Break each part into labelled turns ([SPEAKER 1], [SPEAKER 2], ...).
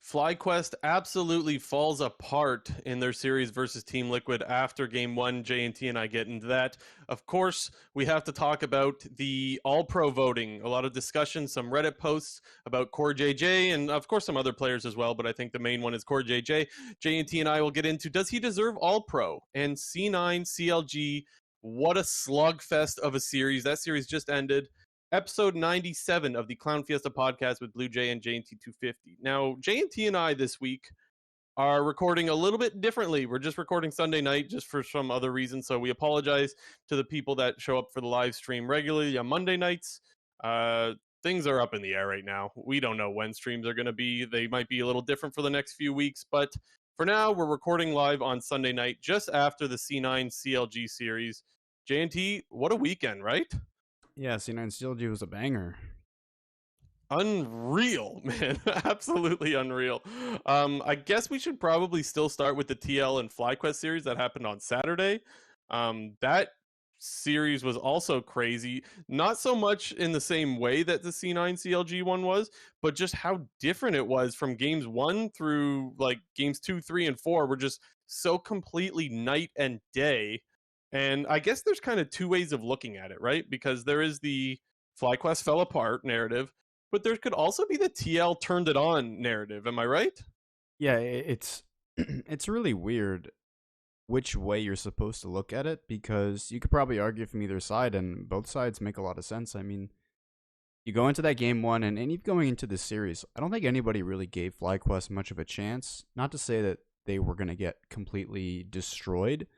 [SPEAKER 1] FlyQuest absolutely falls apart in their series versus Team Liquid after game one. J&T and I get into that. Of course, we have to talk about the All-Pro voting. A lot of discussion, some Reddit posts about COREJJ, and of course some other players as well, but I think the main one is COREJJ. J&T and I will get into, does he deserve All-Pro? And C9, CLG, what a slugfest of a series. That series just ended. Episode 97 of the Clown Fiesta podcast with Blue Jay and J&T 250. Now, J&T and I this week are recording a little bit differently. We're just recording Sunday night just for some other reason, so we apologize to the people that show up for the live stream regularly on Monday nights. Things are up in the air right now. We don't know when streams are going to be. They might be a little different for the next few weeks, but for now, we're recording live on Sunday night just after the C9 CLG series. J&T, what a weekend, right?
[SPEAKER 2] Yeah, C9 CLG was a banger.
[SPEAKER 1] Unreal, man. Absolutely unreal. I guess we should probably still start with the TL and FlyQuest series that happened on Saturday. That series was also crazy. Not so much in the same way that the C9 CLG one was, but just how different it was from games 1 through like games 2, 3, and 4 were just so completely night and day. And I guess there's kind of two ways of looking at it, right? Because there is the FlyQuest fell apart narrative, but there could also be the TL turned it on narrative. Am I right?
[SPEAKER 2] Yeah, it's it's really weird which way you're supposed to look at it, because you could probably argue from either side, and both sides make a lot of sense. I mean, you go into that game 1, and even going into this series, I don't think anybody really gave FlyQuest much of a chance. Not to say that they were going to get completely destroyed,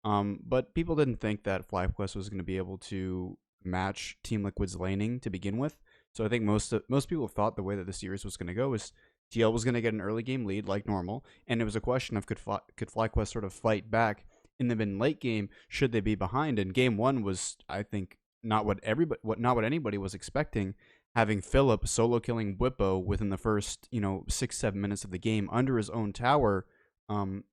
[SPEAKER 2] but people didn't think that FlyQuest was going to be able to match Team Liquid's laning to begin with. So I think most people thought the way that the series was going to go was TL was going to get an early game lead like normal, and it was a question of could FlyQuest sort of fight back in the mid-late game should they be behind. And game 1 was, I think, not what anybody was expecting, having Philip solo killing Bwipo within the first 6-7 minutes of the game under his own tower.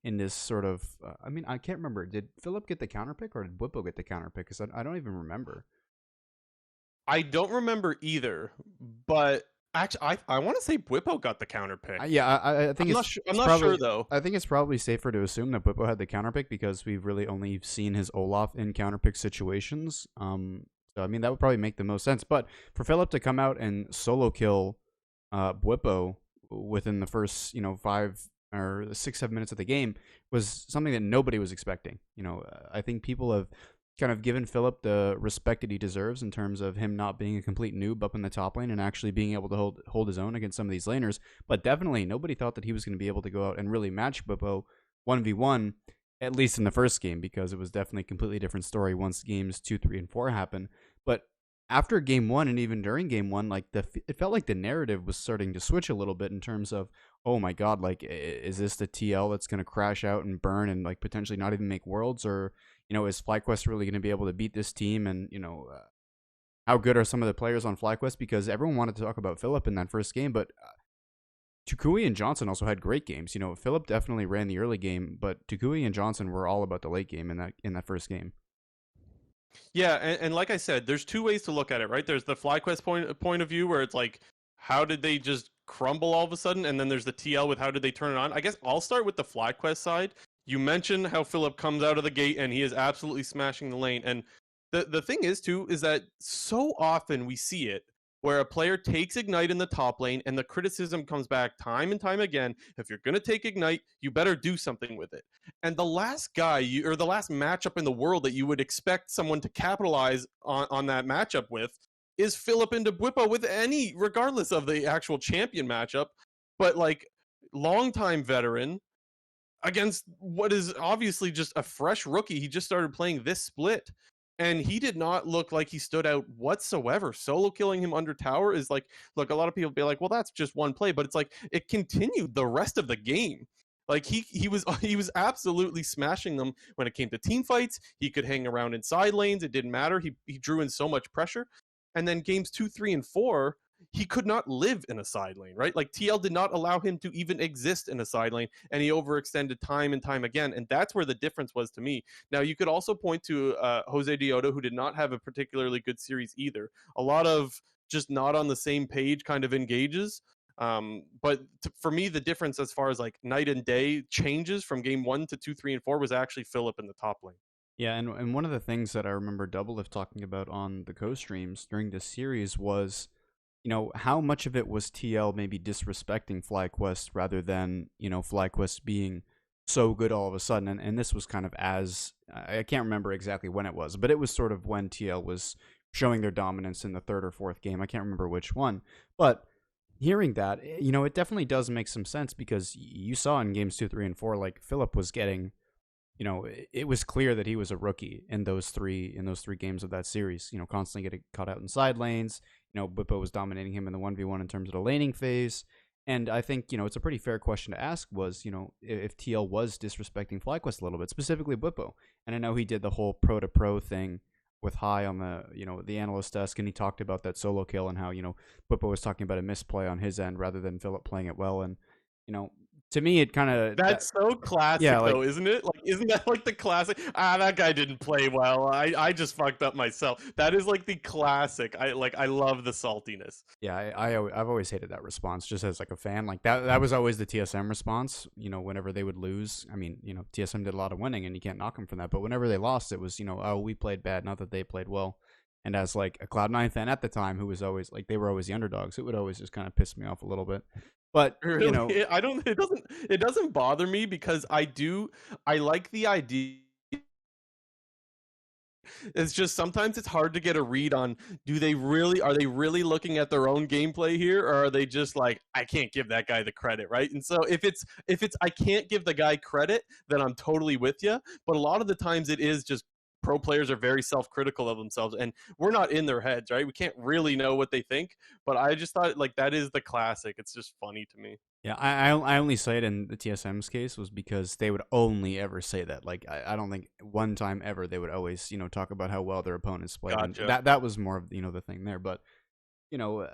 [SPEAKER 2] In this sort of, I mean, I can't remember. Did Philip get the counter pick or did Bwipo get the counter pick? Because I don't even remember.
[SPEAKER 1] I don't remember either, but actually, I want to say Bwipo got the counter pick.
[SPEAKER 2] I think
[SPEAKER 1] I'm not sure though.
[SPEAKER 2] I think it's probably safer to assume that Bwipo had the counter pick because we've really only seen his Olaf in counter pick situations. So I mean, that would probably make the most sense. But for Philip to come out and solo kill Bwipo within the first 5 or 6-7 minutes of the game was something that nobody was expecting. I think people have kind of given Philip the respect that he deserves in terms of him not being a complete noob up in the top lane and actually being able to hold his own against some of these laners. But definitely nobody thought that he was going to be able to go out and really match Bwipo 1v1, at least in the first game, because it was definitely a completely different story once games 2, 3, and 4 happened. But after game 1 and even during game 1, like it felt like the narrative was starting to switch a little bit in terms of, oh my god, like is this the TL that's going to crash out and burn and like potentially not even make worlds, or is FlyQuest really going to be able to beat this team? And how good are some of the players on FlyQuest? Because everyone wanted to talk about Philip in that first game, but Tukui and Johnson also had great games. Philip definitely ran the early game, but Tukui and Johnson were all about the late game in that first game.
[SPEAKER 1] Yeah, and like I said, there's two ways to look at it, right? There's the FlyQuest point of view where it's like, how did they just crumble all of a sudden? And then there's the TL with how did they turn it on? I guess I'll start with the FlyQuest side. You mentioned how Philip comes out of the gate and he is absolutely smashing the lane. And the thing is, too, is that so often we see it where a player takes Ignite in the top lane and the criticism comes back time and time again. If you're going to take Ignite, you better do something with it. And the last guy or the last matchup in the world that you would expect someone to capitalize on that matchup with is Philip into Bwipo with regardless of the actual champion matchup. But like longtime veteran against what is obviously just a fresh rookie. He just started playing this split. And he did not look like he stood out whatsoever. Solo killing him under tower is like, look, a lot of people be like, well, that's just one play, but it's like it continued the rest of the game. Like he was absolutely smashing them when it came to team fights. He could hang around in side lanes. It didn't matter. He drew in so much pressure. And then games 2, 3, and 4, he could not live in a side lane, right? Like TL did not allow him to even exist in a side lane, and he overextended time and time again. And that's where the difference was to me. Now, you could also point to Jose Dioto, who did not have a particularly good series either. A lot of just not on the same page kind of engages. But for me, the difference as far as like night and day changes from game 1 to 2, 3, and 4 was actually Philip in the top lane.
[SPEAKER 2] Yeah, and one of the things that I remember Doublelift talking about on the co-streams during this series was, how much of it was TL maybe disrespecting FlyQuest rather than, FlyQuest being so good all of a sudden. And this was kind of as, I can't remember exactly when it was, but it was sort of when TL was showing their dominance in the third or fourth game. I can't remember which one. But hearing that, it definitely does make some sense because you saw in games 2, 3, and 4, like Philip was getting, it was clear that he was a rookie in those three games of that series. Constantly getting caught out in side lanes. Bwipo was dominating him in the 1v1 in terms of the laning phase. And I think, it's a pretty fair question to ask was, if TL was disrespecting FlyQuest a little bit, specifically Bwipo. And I know he did the whole pro to pro thing with High on the, the analyst desk, and he talked about that solo kill and how, Bwipo was talking about a misplay on his end rather than Philip playing it well. And, to me, it kind of
[SPEAKER 1] That's so classic,
[SPEAKER 2] yeah, like,
[SPEAKER 1] though, isn't it? Like, isn't that like the classic? That guy didn't play well. I just fucked up myself. That is like the classic. I love the saltiness.
[SPEAKER 2] yeah, I've always hated that response just as like a fan. Like that was always the TSM response. Whenever they would lose, I mean, TSM did a lot of winning, and you can't knock them for that. But whenever they lost, it was oh, we played bad, not that they played well. And as like a Cloud9 fan at the time, who was always like they were always the underdogs, it would always just kind of piss me off a little bit. But
[SPEAKER 1] Really, I don't. It doesn't bother me because I like the idea. It's just sometimes it's hard to get a read on are they really looking at their own gameplay here, or are they just like, I can't give that guy the credit, right? And so if it's I can't give the guy credit, then I'm totally with you. But a lot of the times it is just pro players are very self-critical of themselves, and we're not in their heads, right? We can't really know what they think. But I just thought like that is the classic. It's just funny to me.
[SPEAKER 2] yeah, I only say it in the TSM's case was because they would only ever say that. Like I don't think one time ever they would always talk about how well their opponents played.
[SPEAKER 1] Gotcha.
[SPEAKER 2] And that was more of the thing there. But you know.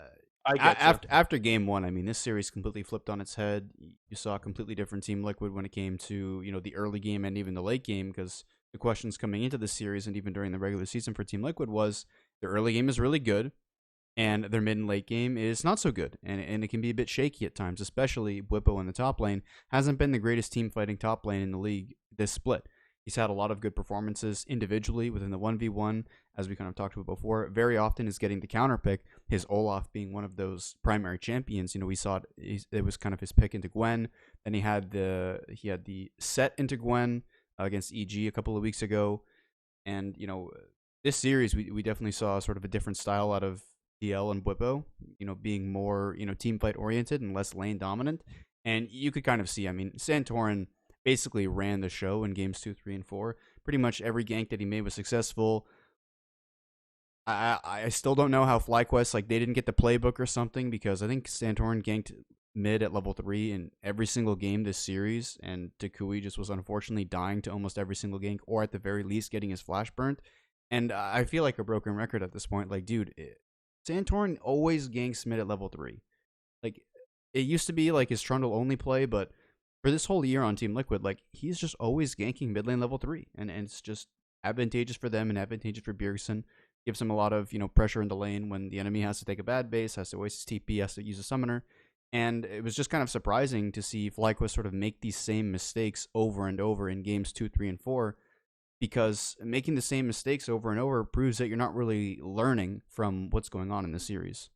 [SPEAKER 1] I get you.
[SPEAKER 2] After game one, I mean, this series completely flipped on its head. You saw a completely different Team Liquid when it came to the early game and even the late game, because the questions coming into the series and even during the regular season for Team Liquid was their early game is really good, and their mid and late game is not so good, and it can be a bit shaky at times, especially Bwipo in the top lane hasn't been the greatest team fighting top lane in the league this split. He's had a lot of good performances individually within the 1v1, as we kind of talked about before. Very often is getting the counter pick, his Olaf being one of those primary champions. We saw it was kind of his pick into Gwen. Then he had the set into Gwen against EG a couple of weeks ago. And, this series, we definitely saw sort of a different style out of DL and Bwipo, being more, team fight oriented and less lane dominant. And you could kind of see, I mean, Santorin basically ran the show in games 2, 3, and 4. Pretty much every gank that he made was successful. I still don't know how FlyQuest, like, they didn't get the playbook or something, because I think Santorin ganked mid at level 3 in every single game this series, and Takui just was unfortunately dying to almost every single gank, or at the very least getting his flash burnt. And I feel like a broken record at this point. Like, dude, Santorin always ganks mid at level 3. Like, it used to be like his Trundle only play, but for this whole year on Team Liquid, like, he's just always ganking mid lane level 3, and it's just advantageous for them and advantageous for Bjergsen. Gives him a lot of pressure in the lane when the enemy has to take a bad base, has to waste his TP, has to use a summoner. And it was just kind of surprising to see FlyQuest sort of make these same mistakes over and over in games 2, 3, and 4, because making the same mistakes over and over proves that you're not really learning from what's going on in the series.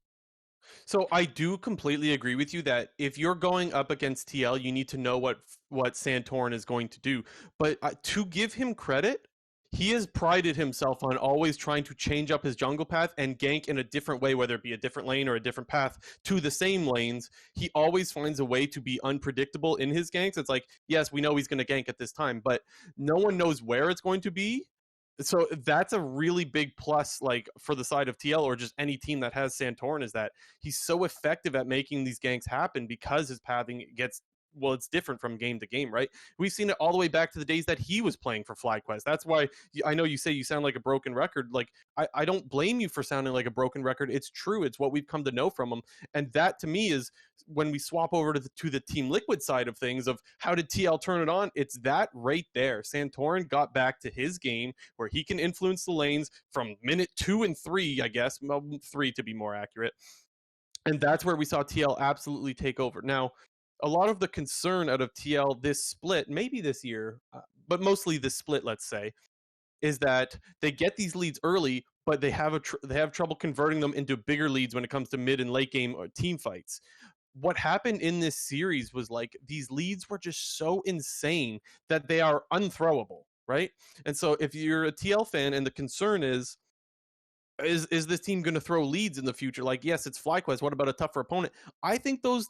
[SPEAKER 1] So I do completely agree with you that if you're going up against TL, you need to know what Santorin is going to do. But to give him credit, he has prided himself on always trying to change up his jungle path and gank in a different way, whether it be a different lane or a different path to the same lanes. He always finds a way to be unpredictable in his ganks. It's like, yes, we know he's going to gank at this time, but no one knows where it's going to be. So that's a really big plus, like, for the side of TL or just any team that has Santorin, is that he's so effective at making these ganks happen because his pathing gets, well, it's different from game to game, right? We've seen it all the way back to the days that he was playing for FlyQuest. That's why I know you say you sound like a broken record. Like, I don't blame you for sounding like a broken record. It's true. It's what we've come to know from him. And that, to me, is when we swap over to the Team Liquid side of things, of how did TL turn it on? It's that right there. Santorin got back to his game where he can influence the lanes from minute 2 and 3, I guess, well, 3 to be more accurate. And that's where we saw TL absolutely take over. Now, a lot of the concern out of TL this split, maybe this year, but mostly this split, let's say, is that they get these leads early, but they have trouble converting them into bigger leads when it comes to mid and late game or team fights. What happened in this series was like these leads were just so insane that they are unthrowable, right? And so if you're a TL fan and the concern is this team going to throw leads in the future? Like, yes, it's FlyQuest. What about a tougher opponent? I think those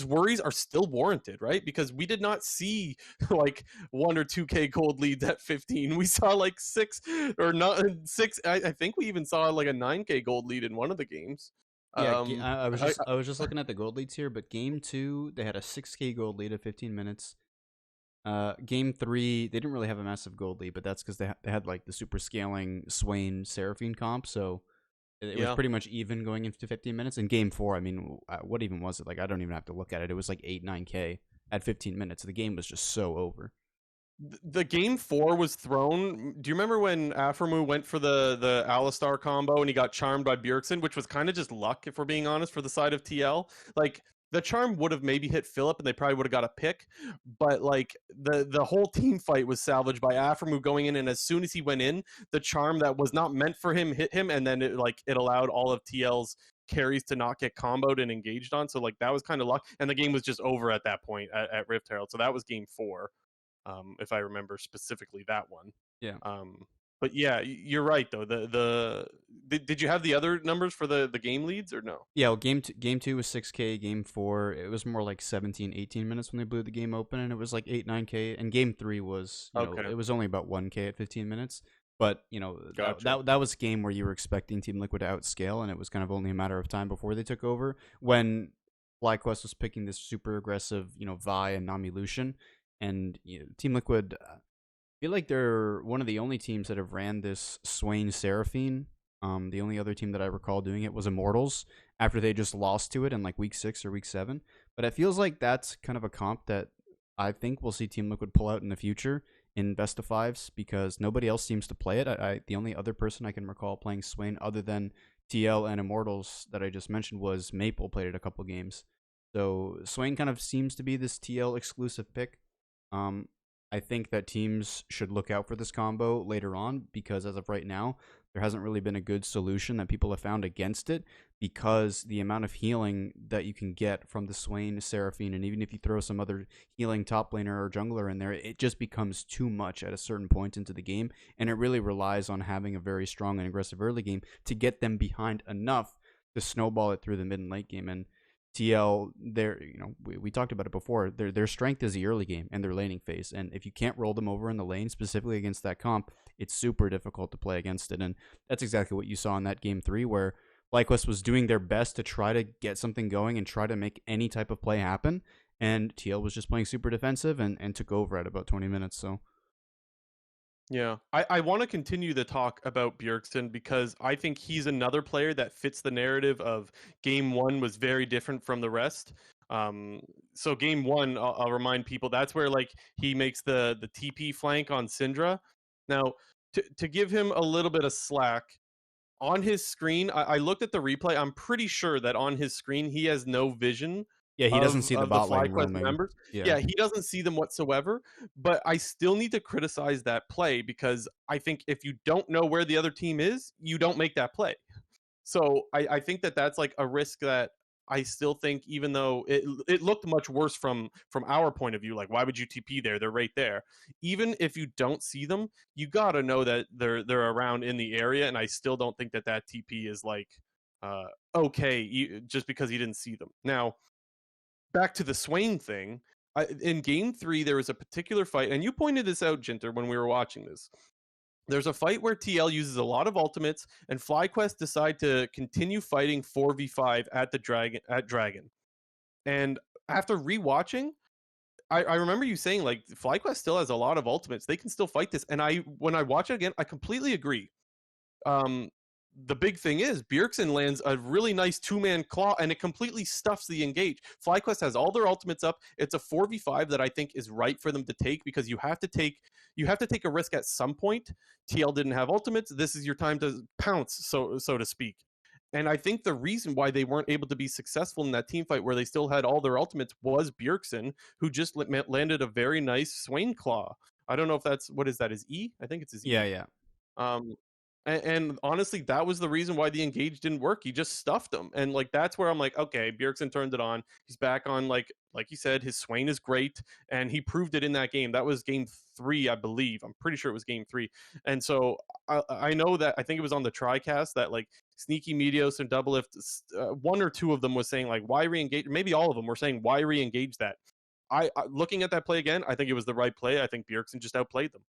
[SPEAKER 1] worries are still warranted, right? Because we did not see like 1 or 2K gold leads at 15. We saw like 6 or 6. I think we even saw like a 9K gold lead in one of the games.
[SPEAKER 2] Yeah,
[SPEAKER 1] Um,
[SPEAKER 2] I was just looking at the gold leads here, but game 2 they had a 6K gold lead at 15 minutes. Game 3 they didn't really have a massive gold lead, but that's because they had like the super scaling Swain Seraphine comp, so it was
[SPEAKER 1] yeah,
[SPEAKER 2] pretty much even going into 15 minutes. In game 4, I mean, what even was it? Like, I don't even have to look at it. It was like 8 9K at 15 minutes. The game was just so over.
[SPEAKER 1] the game 4 was thrown. Do you remember when Aframu went for the Alistar combo and he got charmed by Bjergsen, which was kind of just luck, if we're being honest, for the side of TL? Like the charm would have maybe hit Philip and they probably would have got a pick, but like the whole team fight was salvaged by Aframu going in, and as soon as he went in, the charm that was not meant for him hit him, and then it allowed all of TL's carries to not get comboed and engaged on. So like that was kind of luck, and the game was just over at that point at Rift Herald. So that was game 4, if I remember specifically that one.
[SPEAKER 2] Yeah.
[SPEAKER 1] But yeah, you're right though. Did you have the other numbers for the game leads or no?
[SPEAKER 2] Yeah, well, game 2 was 6K. Game 4, it was more like 17, 18 minutes when they blew the game open, and it was like 8, 9K. And game 3 was,
[SPEAKER 1] Okay,
[SPEAKER 2] it was only about 1K at 15 minutes. But,
[SPEAKER 1] gotcha.
[SPEAKER 2] that was a game where you were expecting Team Liquid to outscale, and it was kind of only a matter of time before they took over. When FlyQuest was picking this super aggressive, Vi and Nami Lucian, and Team Liquid, I feel like they're one of the only teams that have ran this Swain Seraphine. The only other team that I recall doing it was Immortals after they just lost to it in like week 6 or week 7. But it feels like that's kind of a comp that I think we'll see Team Liquid pull out in the future in best of fives because nobody else seems to play it. The only other person I can recall playing Swain other than TL and Immortals that I just mentioned was Maple, played it a couple games. So Swain kind of seems to be this TL exclusive pick. Um, I think that teams should look out for this combo later on because as of right now, there hasn't really been a good solution that people have found against it because the amount of healing that you can get from the Swain Seraphine, and even if you throw some other healing top laner or jungler in there, it just becomes too much at a certain point into the game, and it really relies on having a very strong and aggressive early game to get them behind enough to snowball it through the mid and late game. And TL, we talked about it before. Their strength is the early game and their laning phase, and if you can't roll them over in the lane, specifically against that comp, it's super difficult to play against it. And that's exactly what you saw in that game 3, where FlyQuest was doing their best to try to get something going and try to make any type of play happen, and TL was just playing super defensive and took over at about 20 minutes. So
[SPEAKER 1] Yeah, I want to continue the talk about Bjergsen because I think he's another player that fits the narrative of game 1 was very different from the rest. So game 1, I'll remind people, that's where like he makes the TP flank on Syndra. Now, to give him a little bit of slack, on his screen, I looked at the replay. I'm pretty sure that on his screen he has no vision
[SPEAKER 2] yeah, he doesn't see the
[SPEAKER 1] of the
[SPEAKER 2] bot lane
[SPEAKER 1] FlyQuest
[SPEAKER 2] roaming.
[SPEAKER 1] members.
[SPEAKER 2] Yeah.
[SPEAKER 1] Yeah, he doesn't see them whatsoever. But I still need to criticize that play because I think if you don't know where the other team is, you don't make that play. So I think that that's like a risk that I still think, even though it looked much worse from our point of view, like why would you TP there? They're right there. Even if you don't see them, you gotta know that they're around in the area. And I still don't think that TP is like okay just because he didn't see them. Now back to the Swain thing. In game 3, there was a particular fight, and you pointed this out, Jinter, when we were watching this. There's a fight where TL uses a lot of ultimates, and FlyQuest decide to continue fighting 4v5 at the Dragon. And after rewatching, I remember you saying like FlyQuest still has a lot of ultimates. They can still fight this. And when I watch it again, I completely agree. The big thing is Bjergsen lands a really nice 2-man claw and it completely stuffs the engage. FlyQuest has all their ultimates up. It's a 4v5 that I think is right for them to take because you have to take a risk at some point. TL didn't have ultimates. This is your time to pounce, so to speak. And I think the reason why they weren't able to be successful in that team fight where they still had all their ultimates was Bjergsen, who just landed a very nice Swain Claw. I don't know if that's, what is that, his E? I think it's his
[SPEAKER 2] Yeah,
[SPEAKER 1] E.
[SPEAKER 2] yeah.
[SPEAKER 1] Um, and honestly, that was the reason why the engage didn't work. He just stuffed him, and like that's where I'm like, okay, Bjergsen turned it on. He's back on, like you said, his Swain is great, and he proved it in that game. That was game 3, I believe. I'm pretty sure it was game 3. And so I know that I think it was on the TriCast that like Sneaky Medios and Double Lift, one or two of them was saying like, why re-engage? Maybe all of them were saying why re-engage that. Looking at that play again, I think it was the right play. I think Bjergsen just outplayed them.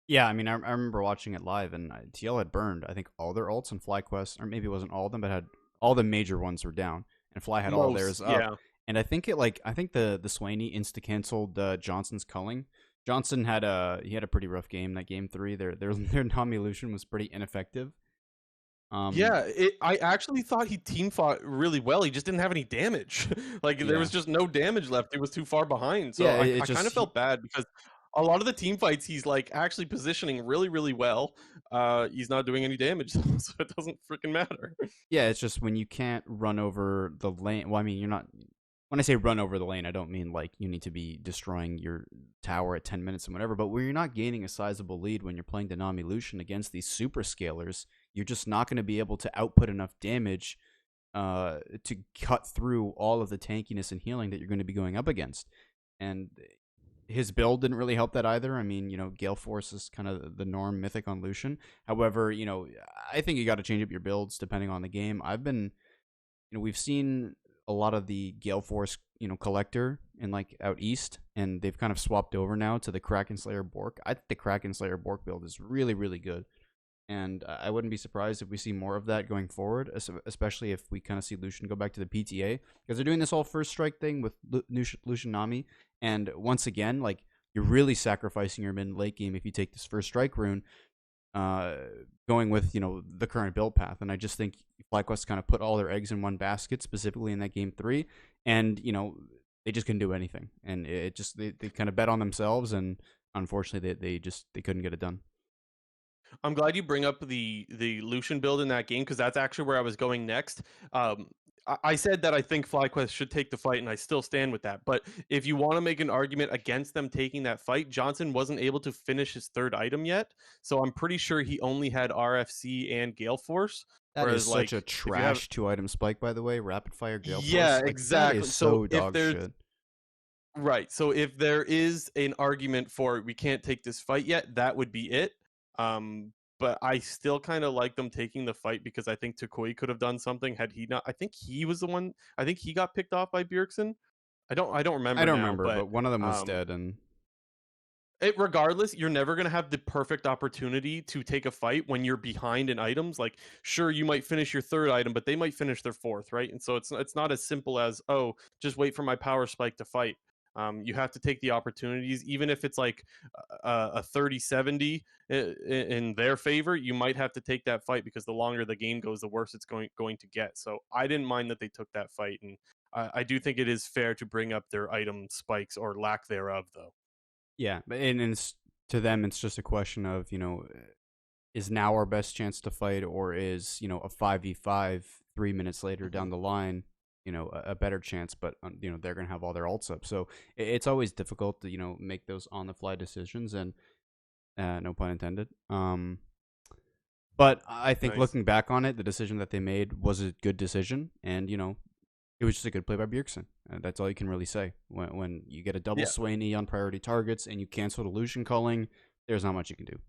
[SPEAKER 2] Yeah, I mean, I remember watching it live, and TL had burned, I think, all their ults and FlyQuest, or maybe it wasn't all of them, but had all the major ones were down, and Fly had all theirs
[SPEAKER 1] Most,
[SPEAKER 2] up.
[SPEAKER 1] yeah.
[SPEAKER 2] And I think the Swaney insta canceled Johnson's culling. Johnson had a pretty rough game that game 3. Their non-elution was pretty ineffective.
[SPEAKER 1] Yeah, I actually thought he team fought really well. He just didn't have any damage. Like there was
[SPEAKER 2] Yeah,
[SPEAKER 1] just no damage left. He was too far behind. So
[SPEAKER 2] yeah.
[SPEAKER 1] I kind of felt bad because a lot of the team fights he's like actually positioning really, really well. He's not doing any damage, so it doesn't freaking matter.
[SPEAKER 2] Yeah, it's just when you can't run over the lane. Well, I mean, you're not. When I say run over the lane, I don't mean like you need to be destroying your tower at 10 minutes and whatever, but where you're not gaining a sizable lead when you're playing Dynami Lucian against these super scalers, you're just not going to be able to output enough damage to cut through all of the tankiness and healing that you're going to be going up against. And his build didn't really help that either. I mean, Gale Force is kind of the norm mythic on Lucian. However, I think you got to change up your builds depending on the game. We've seen a lot of the Gale Force, collector in like out east, and they've kind of swapped over now to the Kraken Slayer Bork. I think the Kraken Slayer Bork build is really, really good, and I wouldn't be surprised if we see more of that going forward, especially if we kind of see Lucian go back to the PTA, because they're doing this whole first strike thing with Lucian Nami, and once again, like you're really sacrificing your mid late game if you take this first strike rune, going with the current build path. And I just think FlyQuest kind of put all their eggs in one basket, specifically in that game 3, and they just couldn't do anything, and it just they kind of bet on themselves, and unfortunately they couldn't get it done.
[SPEAKER 1] I'm glad you bring up the Lucian build in that game because that's actually where I was going next. I said that I think FlyQuest should take the fight, and I still stand with that. But if you want to make an argument against them taking that fight, Johnson wasn't able to finish his 3rd item yet, so I'm pretty sure he only had RFC and Gale Force.
[SPEAKER 2] That is such a trash 2-item spike, by the way. Rapid fire Gale Force.
[SPEAKER 1] Yeah,
[SPEAKER 2] Like,
[SPEAKER 1] exactly.
[SPEAKER 2] that is so dog shit.
[SPEAKER 1] Right. So if there is an argument for we can't take this fight yet, that would be it. But I still kind of like them taking the fight because I think Takoi could have done something had he not. I think he was the one. I think he got picked off by Bjergsen. I don't remember.
[SPEAKER 2] I don't
[SPEAKER 1] now,
[SPEAKER 2] remember, but one of them was dead, and
[SPEAKER 1] regardless, you're never going to have the perfect opportunity to take a fight when you're behind in items. Like, sure, you might finish your 3rd item, but they might finish their 4th, right? And so it's not as simple as, oh, just wait for my power spike to fight. You have to take the opportunities, even if it's like a 30-70 in their favor. You might have to take that fight because the longer the game goes, the worse it's going to get. So I didn't mind that they took that fight, and I do think it is fair to bring up their item spikes or lack thereof, though.
[SPEAKER 2] yeah, and to them, it's just a question of is now our best chance to fight, or is a 5v5 3 minutes later down the line a better chance, but they're gonna have all their ults up, so it's always difficult to make those on the fly decisions, and no pun intended. But I think
[SPEAKER 1] Nice.
[SPEAKER 2] looking back on it, the decision that they made was a good decision, and it was just a good play by Bjergsen. That's all you can really say. When you get a double Swaney on priority targets and you cancel the Lucian culling, there's not much you can do.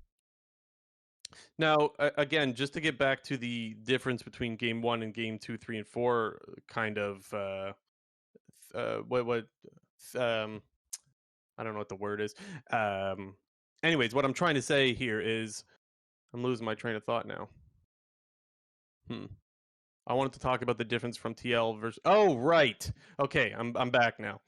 [SPEAKER 1] Now, again, just to get back to the difference between game 1 and game 2, 3, and 4, kind of what I don't know what the word is. Anyways, what I'm trying to say here is I'm losing my train of thought now. I wanted to talk about the difference from TL versus. Oh, right. Okay, I'm back now.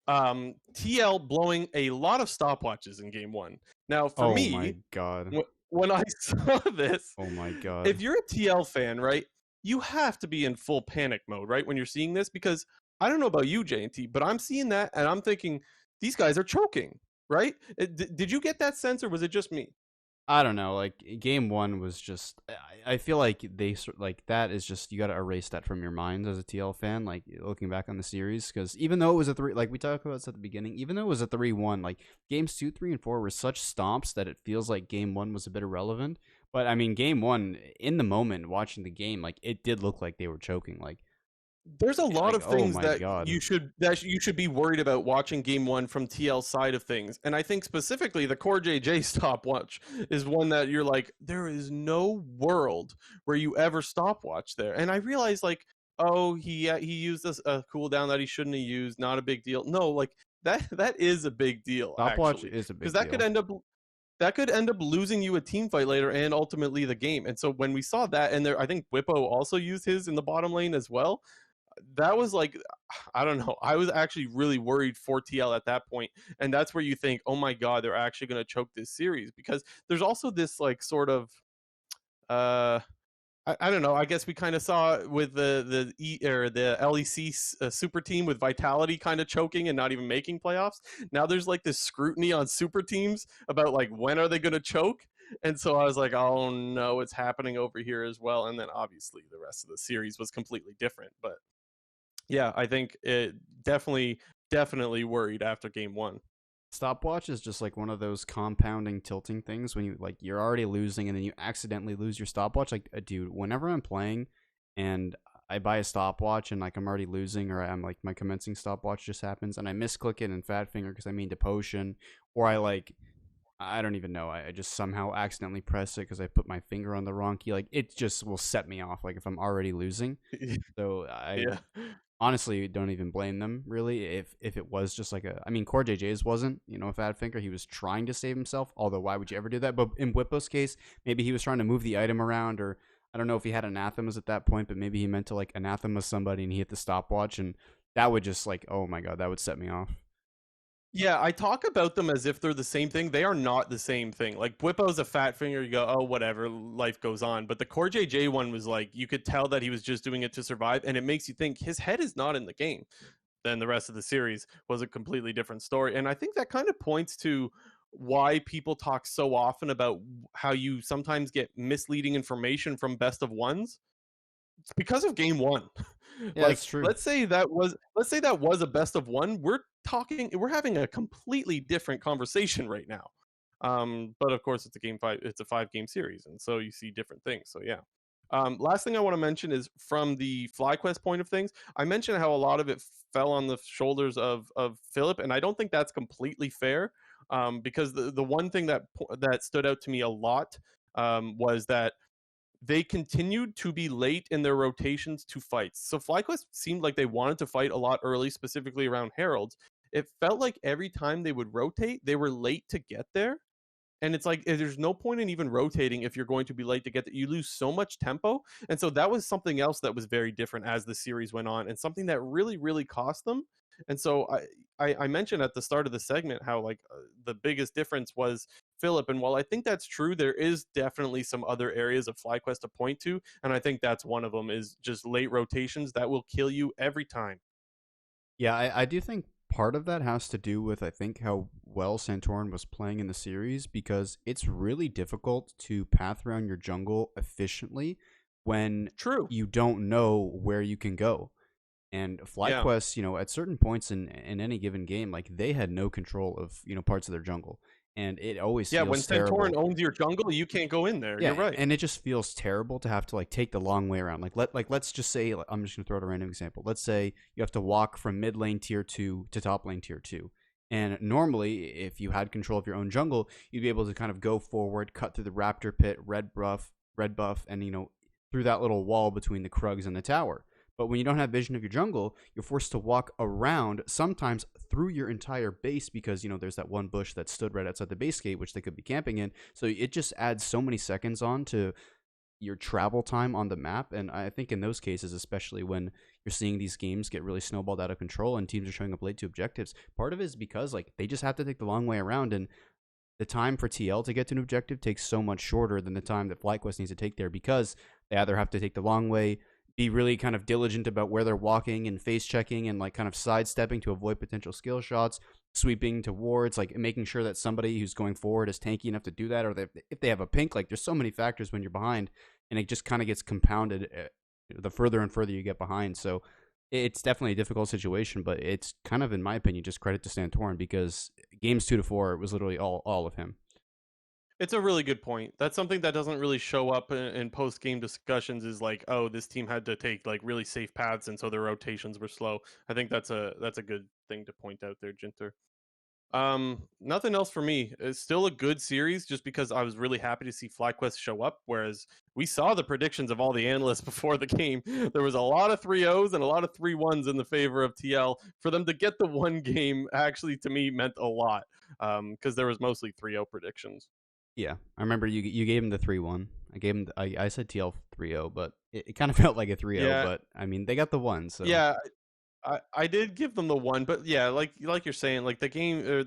[SPEAKER 1] TL blowing a lot of stopwatches in game 1. Now, for me,
[SPEAKER 2] oh my god,
[SPEAKER 1] when I saw this,
[SPEAKER 2] oh my god,
[SPEAKER 1] if you're a TL fan, right, you have to be in full panic mode, right, when you're seeing this, because I don't know about you, J&T, but I'm seeing that and I'm thinking these guys are choking, right? Did you get that sense, or was it just me?
[SPEAKER 2] I don't know. Like game one was just. I feel like like that is just you got to erase that from your mind as a TL fan. Like looking back on the series, because even though it was a three, like we talked about this at the beginning, even though it was a 3-1, like games 2, 3, and 4 were such stomps that it feels like game one was a bit irrelevant. But I mean, game one in the moment watching the game, like it did look like they were choking.
[SPEAKER 1] There's a lot
[SPEAKER 2] Like
[SPEAKER 1] of
[SPEAKER 2] oh
[SPEAKER 1] things
[SPEAKER 2] my
[SPEAKER 1] that
[SPEAKER 2] god.
[SPEAKER 1] you should be worried about watching game one from TL side of things, and I think specifically the COREJJ stopwatch is one that you're like, there is no world where you ever stopwatch there. And I realize like, oh, he used a cooldown that he shouldn't have used, not a big deal. No, like that is a big deal
[SPEAKER 2] Stopwatch
[SPEAKER 1] actually,
[SPEAKER 2] is a
[SPEAKER 1] because
[SPEAKER 2] big deal.
[SPEAKER 1] that could end up losing you a team fight later and ultimately the game. And so when we saw that, and there, I think Whippo also used his in the bottom lane as well. That was like, I don't know. I was actually really worried for TL at that point, and that's where you think, oh my god, they're actually going to choke this series, because there's also this like sort of uh I don't know. I guess we kind of saw with the LEC super team with Vitality kind of choking and not even making playoffs. Now there's like this scrutiny on super teams about like when are they going to choke, and so I was like, oh no, it's happening over here as well. And then obviously the rest of the series was completely different, but yeah, I think it definitely worried after game one.
[SPEAKER 2] Stopwatch is just like one of those compounding tilting things when you like you're already losing and then you accidentally lose your stopwatch. Like, dude, whenever I'm playing and I buy a stopwatch and like I'm already losing, or I'm like my commencing stopwatch just happens and I misclick it in fat finger because I mean to potion, or I don't even know. I just somehow accidentally press it because I put my finger on the wrong key. Like it just will set me off. Like if I'm already losing, so I
[SPEAKER 1] Yeah.
[SPEAKER 2] honestly don't even blame them really if it was just like I mean CoreJJ's wasn't, a fat finger. He was trying to save himself, although why would you ever do that? But in Whippo's case, maybe he was trying to move the item around, or I don't know if he had anathemas at that point, but maybe he meant to like anathema somebody and he hit the stopwatch, and that would just like, oh my god, that would set me off.
[SPEAKER 1] Yeah, I talk about them as if they're the same thing. They are not the same thing. Like Bwippo's a fat finger, you go, oh, whatever, life goes on. But the CoreJJ one was like, you could tell that he was just doing it to survive, and it makes you think his head is not in the game. Then the rest of the series was a completely different story. And I think that kind of points to why people talk so often about how you sometimes get misleading information from best of ones. It's because of game one.
[SPEAKER 2] Yeah,
[SPEAKER 1] Like
[SPEAKER 2] that's true.
[SPEAKER 1] let's say that was a best of one. We're having a completely different conversation right now. But of course, it's a game five. It's a 5 game series, and so you see different things. So yeah. Last thing I want to mention is from the FlyQuest point of things. I mentioned how a lot of it fell on the shoulders of Philip, and I don't think that's completely fair. Because the one thing that stood out to me a lot was that they continued to be late in their rotations to fights. So FlyQuest seemed like they wanted to fight a lot early, specifically around Heralds. It felt like every time they would rotate, they were late to get there. And it's like there's no point in even rotating if you're going to be late to get there. You lose so much tempo. And so that was something else that was very different as the series went on, and something that really cost them. And so I mentioned at the start of the segment how like the biggest difference was Philip. And while I think that's true, there is definitely some other areas of FlyQuest to point to. And I think that's one of them is just late rotations that will kill you every time.
[SPEAKER 2] Yeah, I do think part of that has to do with I think how well Santorin was playing in the series, because it's really difficult to path around your jungle efficiently when
[SPEAKER 1] True.
[SPEAKER 2] you don't know where you can go. And
[SPEAKER 1] Yeah.
[SPEAKER 2] FlyQuest, at certain points in any given game, like they had no control of, parts of their jungle. And it always
[SPEAKER 1] Yeah. When
[SPEAKER 2] feels
[SPEAKER 1] Santorin
[SPEAKER 2] terrible.
[SPEAKER 1] owns your jungle, you can't go in there. You're
[SPEAKER 2] Yeah,
[SPEAKER 1] right.
[SPEAKER 2] and it just feels terrible to have to like take the long way around. Let's just say I'm just gonna throw out a random example. Let's say you have to walk from mid lane tier 2 to top lane tier 2. And normally, if you had control of your own jungle, you'd be able to kind of go forward, cut through the raptor pit, red buff, and through that little wall between the Krugs and the tower. But when you don't have vision of your jungle, you're forced to walk around, sometimes through your entire base, because there's that one bush that stood right outside the base gate, which they could be camping in. So it just adds so many seconds on to your travel time on the map. And I think in those cases, especially when you're seeing these games get really snowballed out of control and teams are showing up late to objectives, part of it is because like they just have to take the long way around, and the time for TL to get to an objective takes so much shorter than the time that FlyQuest needs to take there, because they either have to take the long way, be really kind of diligent about where they're walking and face checking and like kind of sidestepping to avoid potential skill shots, sweeping towards, like making sure that somebody who's going forward is tanky enough to do that, or if they have a pink. Like there's so many factors when you're behind, and it just kind of gets compounded the further and further you get behind. So it's definitely a difficult situation, but it's kind of, in my opinion, just credit to Santorin because games 2 to 4 it was literally all of him.
[SPEAKER 1] It's a really good point. That's something that doesn't really show up in post game discussions. Is like, oh, this team had to take like really safe paths, and so their rotations were slow. I think that's a good thing to point out there, Jinter. Nothing else for me. It's still a good series just because I was really happy to see FlyQuest show up. Whereas we saw the predictions of all the analysts before the game. There was a lot of 3-0s and a lot of 3-1s in the favor of TL. For them to get the one game actually to me meant a lot. Because there was mostly 3-0 predictions.
[SPEAKER 2] Yeah, I remember you gave him the 3-1. I gave him I said TL 3-0, but it kind of felt like a 3-0.
[SPEAKER 1] Yeah,
[SPEAKER 2] But I mean, they got the one, so
[SPEAKER 1] yeah, I did give them the one, but yeah, like you're saying, like the game or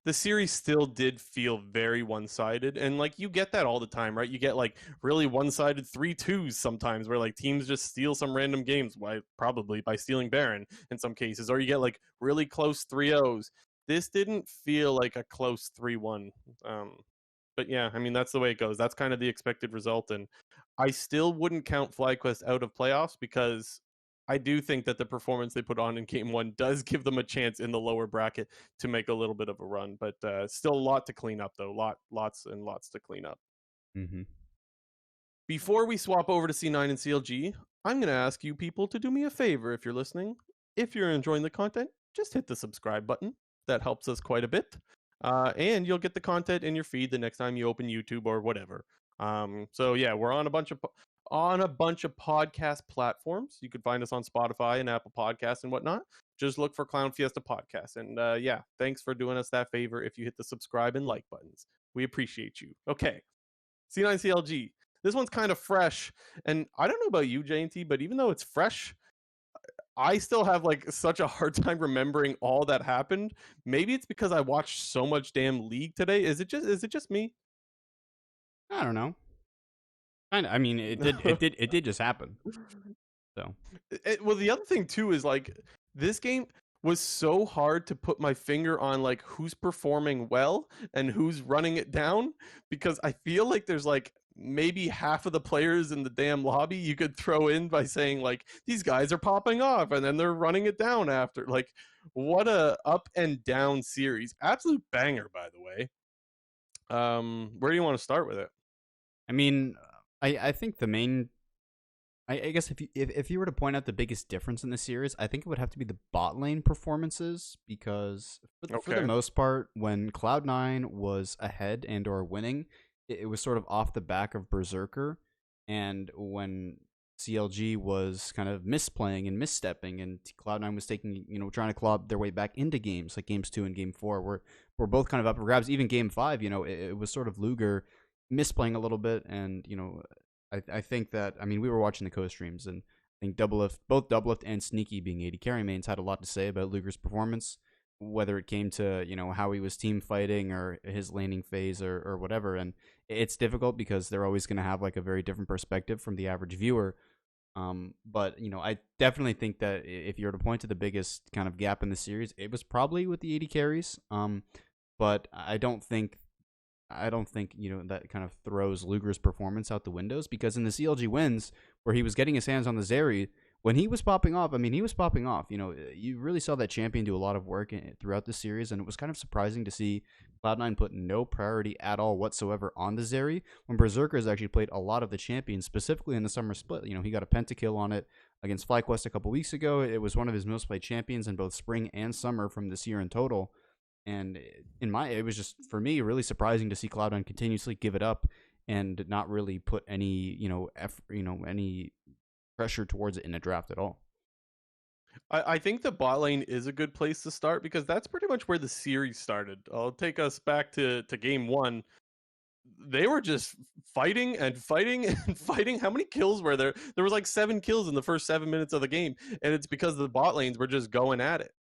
[SPEAKER 1] the series still did feel very one-sided, and like you get that all the time, right? You get like really one-sided 3-2s sometimes, where like teams just steal some random games, probably by stealing Baron in some cases, or you get like really close 3-0s. This didn't feel like a close 3-1. But yeah, I mean that's the way it goes. That's kind of the expected result, and I still wouldn't count FlyQuest out of playoffs because I do think that the performance they put on in Game One does give them a chance in the lower bracket to make a little bit of a run. But still a lot to clean up, though. Lots and lots to clean up.
[SPEAKER 2] mm-hmm.
[SPEAKER 1] Before we swap over to C9 and CLG, I'm going to ask you people to do me a favor if you're listening. If you're enjoying the content, just hit the subscribe button. That helps us quite a bit. And you'll get the content in your feed the next time you open YouTube or whatever. So yeah, we're on a bunch of podcast platforms. You can find us on Spotify and Apple Podcasts and whatnot. Just look for Clown Fiesta Podcast. And yeah, thanks for doing us that favor if you hit the subscribe and like buttons. We appreciate you. Okay, C9CLG. This one's kind of fresh, and I don't know about you, JNT, but even though it's fresh, I still have like such a hard time remembering all that happened. Maybe it's because I watched so much damn League today. Is it just me?
[SPEAKER 2] I don't know. I mean, it did just happen. So
[SPEAKER 1] Well, the other thing too is like this game was so hard to put my finger on like who's performing well and who's running it down because I feel like there's like maybe half of the players in the damn lobby you could throw in by saying like these guys are popping off and then they're running it down after. Like what a up and down series. Absolute banger, by the way. Where do you want to start with it?
[SPEAKER 2] I mean, I think the main I guess if you were to point out the biggest difference in the series, I think it would have to be the bot lane performances because for the most part, when Cloud9 was ahead and or winning, it was sort of off the back of Berserker, and when CLG was kind of misplaying and misstepping, and Cloud9 was taking trying to claw their way back into games like games 2 and game 4, were both kind of up for grabs. Even game 5, it was sort of Luger misplaying a little bit, and I think that, I mean, we were watching the co-streams, and I think both Doublelift and Sneaky, being AD carry mains, had a lot to say about Luger's performance, whether it came to how he was team fighting or his laning phase or whatever. And it's difficult because they're always going to have like a very different perspective from the average viewer. But I definitely think that if you were to point to the biggest kind of gap in the series, it was probably with the AD carries. But I don't think that kind of throws Luger's performance out the windows, because in the CLG wins where he was getting his hands on the Zeri, when he was popping off, I mean, he was popping off. You really saw that champion do a lot of work throughout the series, and it was kind of surprising to see Cloud9 put no priority at all whatsoever on the Zeri when Berserker has actually played a lot of the champions, specifically in the summer split. He got a pentakill on it against FlyQuest a couple weeks ago. It was one of his most played champions in both spring and summer from this year in total. And it was just, for me, really surprising to see Cloud9 continuously give it up and not really put any, any pressure towards it in the draft at all.
[SPEAKER 1] I think the bot lane is a good place to start because that's pretty much where the series started. I'll take us back to game 1. They were just fighting and fighting and fighting. How many kills were there? There was like 7 kills in the first 7 minutes of the game, and it's because the bot lanes were just going at it.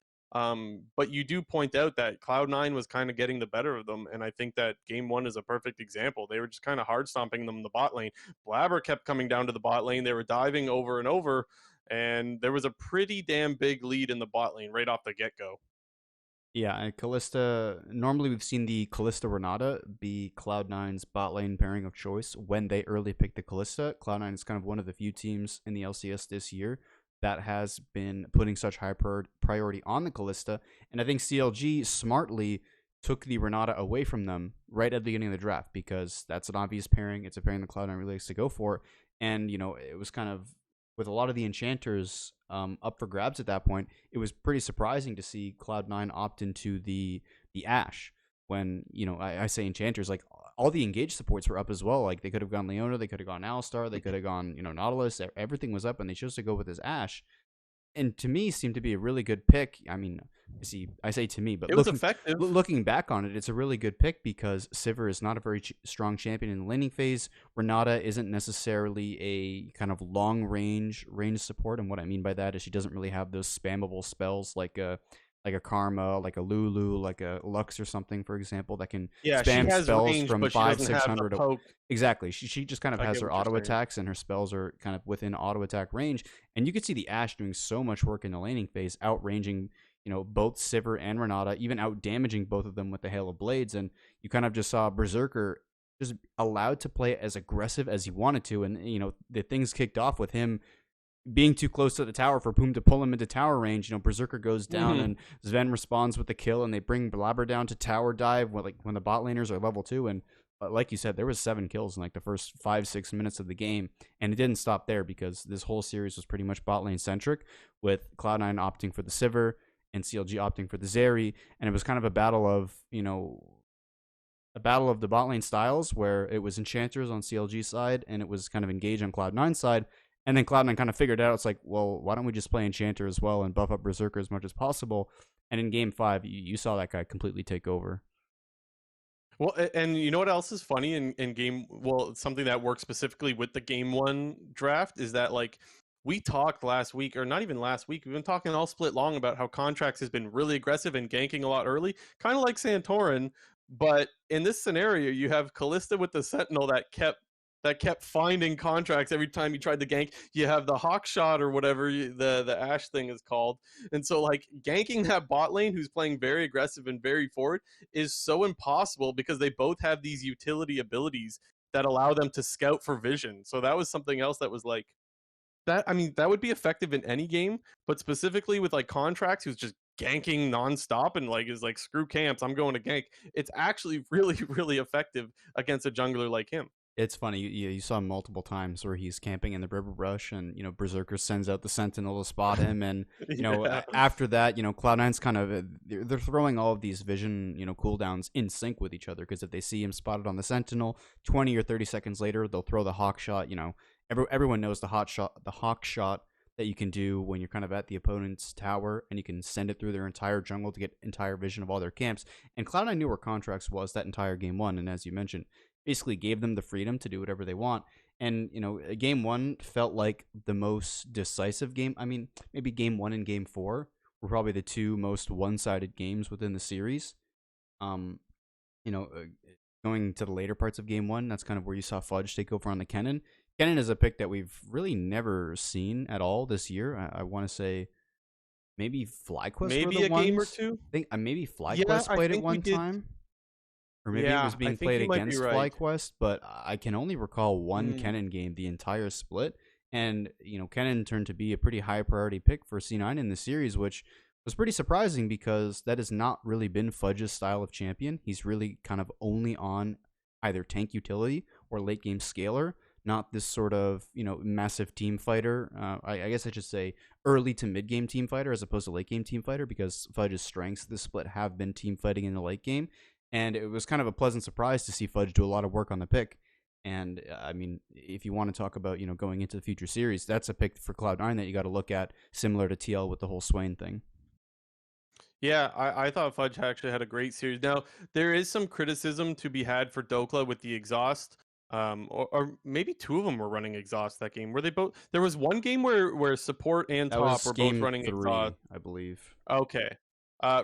[SPEAKER 1] But you do point out that Cloud9 was kind of getting the better of them, and I think that game 1 is a perfect example. They were just kind of hard stomping them in the bot lane. Blabber kept coming down to the bot lane. They were diving over and over, and there was a pretty damn big lead in the bot lane right off the get-go.
[SPEAKER 2] Yeah, and Callista. Normally, we've seen the Callista Renata be Cloud9's bot lane pairing of choice when they early pick the Callista. Cloud9 is kind of one of the few teams in the LCS this year that has been putting such high priority on the Callista. And I think CLG smartly took the Renata away from them right at the beginning of the draft because that's an obvious pairing. It's a pairing that Cloud9 really likes to go for. And, it was kind of with a lot of the enchanters up for grabs at that point, it was pretty surprising to see Cloud9 opt into the Ashe. When I say enchanters, like all the engaged supports were up as well. Like they could have gone Leona, they could have gone Alistar, they could have gone Nautilus. Everything was up, and they chose to go with his Ashe. And to me, seemed to be a really good pick. I mean, I say to me, but
[SPEAKER 1] It was effective.
[SPEAKER 2] looking back on it, it's a really good pick because Sivir is not a very strong champion in the laning phase. Renata isn't necessarily a kind of long range support, and what I mean by that is she doesn't really have those spammable spells like a Karma, like a Lulu, like a Lux or something, for example, that can
[SPEAKER 1] Yeah, she
[SPEAKER 2] spam
[SPEAKER 1] has
[SPEAKER 2] spells
[SPEAKER 1] range,
[SPEAKER 2] from
[SPEAKER 1] but she
[SPEAKER 2] five,
[SPEAKER 1] doesn't
[SPEAKER 2] six
[SPEAKER 1] have the
[SPEAKER 2] hundred.
[SPEAKER 1] poke.
[SPEAKER 2] Exactly. She just kind of
[SPEAKER 1] I
[SPEAKER 2] has
[SPEAKER 1] get
[SPEAKER 2] her
[SPEAKER 1] what you're
[SPEAKER 2] auto
[SPEAKER 1] saying.
[SPEAKER 2] attacks, and her spells are kind of within auto attack range. And you could see the Ashe doing so much work in the laning phase, outranging both Sivir and Renata, even out damaging both of them with the Hail of Blades. And you kind of just saw Berserker just allowed to play as aggressive as he wanted to, and the things kicked off with him being too close to the tower for Poom to pull him into tower range. Berserker goes down and Sven responds with the kill, and they bring Blabber down to tower dive when the bot laners are level 2. And like you said, there was 7 kills in like the first 5-6 minutes of the game, and it didn't stop there because this whole series was pretty much bot lane centric, with Cloud9 opting for the Sivir and CLG opting for the Zeri, and it was kind of a battle of the bot lane styles where it was enchanters on CLG side and it was kind of engage on Cloud9 side. And then Cloud9 kind of figured out, it's like, well, why don't we just play Enchanter as well and buff up Berserker as much as possible? And in Game 5, you saw that guy completely take over.
[SPEAKER 1] Well, and you know what else is funny in game? Well, something that works specifically with the game 1 draft is that like we talked last week, or not even last week. We've been talking all split long about how Contracts has been really aggressive and ganking a lot early, kind of like Santorin. But in this scenario, you have Callista with the Sentinel that kept finding Contracts every time he tried to gank. You have the Hawk Shot or whatever the Ashe thing is called. And so like ganking that bot lane who's playing very aggressive and very forward is so impossible because they both have these utility abilities that allow them to scout for vision. So that was something else that was like that. I mean, that would be effective in any game, but specifically with like Contracts who's just ganking nonstop and like is like screw camps, I'm going to gank. It's actually really, really effective against a jungler like him.
[SPEAKER 2] It's funny, you saw multiple times where he's camping in the river brush, and Berserker sends out the Sentinel to spot him, and
[SPEAKER 1] Yeah.
[SPEAKER 2] after that, Cloud9's kind of they're throwing all of these vision cooldowns in sync with each other, because if they see him spotted on the Sentinel, 20 or 30 seconds later they'll throw the Hawk Shot. Everyone knows the Hawk Shot that you can do when you're kind of at the opponent's tower, and you can send it through their entire jungle to get entire vision of all their camps. And Cloud9 knew where Contracts was that entire game 1, and as you mentioned, basically gave them the freedom to do whatever they want. And game 1 felt like the most decisive game. I mean, maybe game 1 and game 4 were probably the two most one-sided games within the series. um you know uh, Going to the later parts of game 1, that's kind of where you saw Fudge take over on the Kennen. Kennen is a pick that we've really never seen at all this year. I want to say maybe FlyQuest were
[SPEAKER 1] Maybe
[SPEAKER 2] the
[SPEAKER 1] a game or
[SPEAKER 2] ones.
[SPEAKER 1] two.
[SPEAKER 2] I think maybe
[SPEAKER 1] Yeah,
[SPEAKER 2] FlyQuest
[SPEAKER 1] I
[SPEAKER 2] played it
[SPEAKER 1] think we
[SPEAKER 2] one
[SPEAKER 1] did.
[SPEAKER 2] time, or maybe it
[SPEAKER 1] Yeah,
[SPEAKER 2] was
[SPEAKER 1] I
[SPEAKER 2] being
[SPEAKER 1] think
[SPEAKER 2] played
[SPEAKER 1] you might be
[SPEAKER 2] against
[SPEAKER 1] right.
[SPEAKER 2] FlyQuest, but I can only recall one
[SPEAKER 1] Mm.
[SPEAKER 2] Kennen game the entire split. And Kennen turned to be a pretty high priority pick for C9 in the series, which was pretty surprising because that has not really been Fudge's style of champion. He's really kind of only on either tank utility or late game scaler, not this sort of massive team fighter. I guess I should say early to mid game team fighter as opposed to late game team fighter, because Fudge's strengths this split have been team fighting in the late game. And it was kind of a pleasant surprise to see Fudge do a lot of work on the pick. And I mean, if you want to talk about going into the future series, that's a pick for Cloud9 that you got to look at, similar to TL with the whole Swain thing.
[SPEAKER 1] Yeah, I thought Fudge actually had a great series. Now, there is some criticism to be had for Dokla with the exhaust. Or maybe two of them were running exhaust that game. Were they both? There was one game where support and
[SPEAKER 2] That
[SPEAKER 1] top
[SPEAKER 2] was
[SPEAKER 1] were both
[SPEAKER 2] game
[SPEAKER 1] running
[SPEAKER 2] 3,
[SPEAKER 1] exhaust.
[SPEAKER 2] I believe.
[SPEAKER 1] Okay.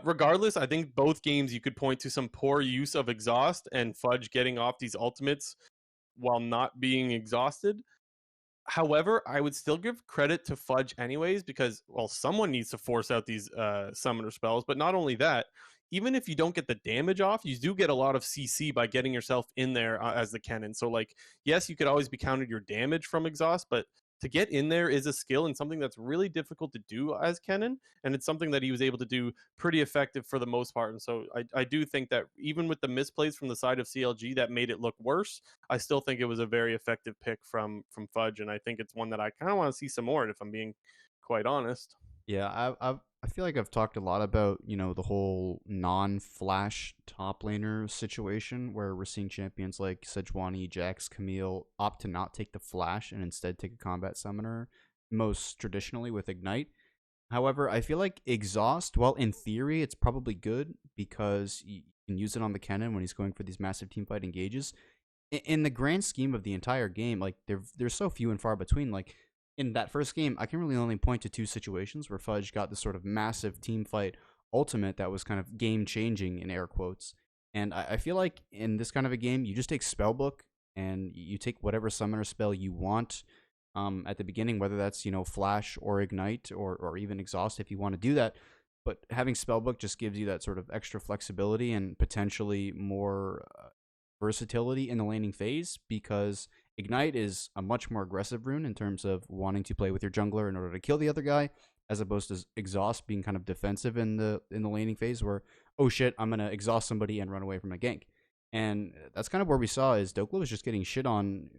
[SPEAKER 1] Regardless, I think both games you could point to some poor use of exhaust and Fudge getting off these ultimates while not being exhausted. However, I would still give credit to Fudge anyways because, well, someone needs to force out these summoner spells. But not only that, even if you don't get the damage off, you do get a lot of CC by getting yourself in there as the Kennen. So, like, yes, you could always be countered your damage from exhaust, but to get in there is a skill and something that's really difficult to do as Kennen, and it's something that he was able to do pretty effective for the most part. And so I do think that even with the misplays from the side of CLG that made it look worse, I still think it was a very effective pick from Fudge, and I think it's one that I kind of want to see some more, if I'm being quite honest.
[SPEAKER 2] Yeah, I feel like I've talked a lot about, the whole non-flash top laner situation where we're seeing champions like Sejuani, Jax, Camille opt to not take the flash and instead take a combat summoner, most traditionally with Ignite. However, I feel like Exhaust, well, in theory, it's probably good because you can use it on the Kennen when he's going for these massive teamfight engages. In the grand scheme of the entire game, like they're so few and far between. Like in that first game, I can really only point to two situations where Fudge got this sort of massive team fight ultimate that was kind of game changing in air quotes. And I feel like in this kind of a game, you just take Spellbook and you take whatever summoner spell you want at the beginning, whether that's Flash or Ignite or even Exhaust if you want to do that. But having Spellbook just gives you that sort of extra flexibility and potentially more versatility in the laning phase because Ignite is a much more aggressive rune in terms of wanting to play with your jungler in order to kill the other guy, as opposed to Exhaust being kind of defensive in the laning phase where, oh shit, I'm gonna exhaust somebody and run away from a gank. And that's kind of where we saw is Dokla was just getting shit on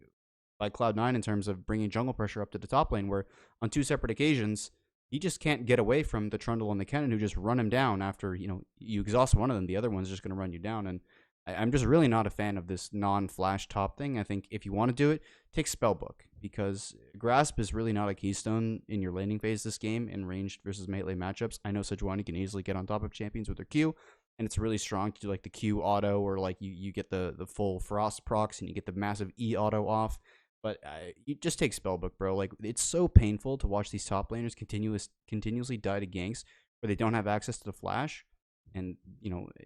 [SPEAKER 2] by Cloud9 in terms of bringing jungle pressure up to the top lane, where on two separate occasions he just can't get away from the Trundle and the Kennen who just run him down after you exhaust one of them, the other one's just going to run you down. And I'm just really not a fan of this non-flash top thing. I think if you want to do it, take Spellbook because Grasp is really not a keystone in your laning phase this game in ranged versus melee matchups. I know Sejuani can easily get on top of champions with their Q, and it's really strong to do like the Q auto or like you get the full Frost procs and you get the massive E auto off. But you just take Spellbook, bro. Like it's so painful to watch these top laners continuously die to ganks where they don't have access to the flash. And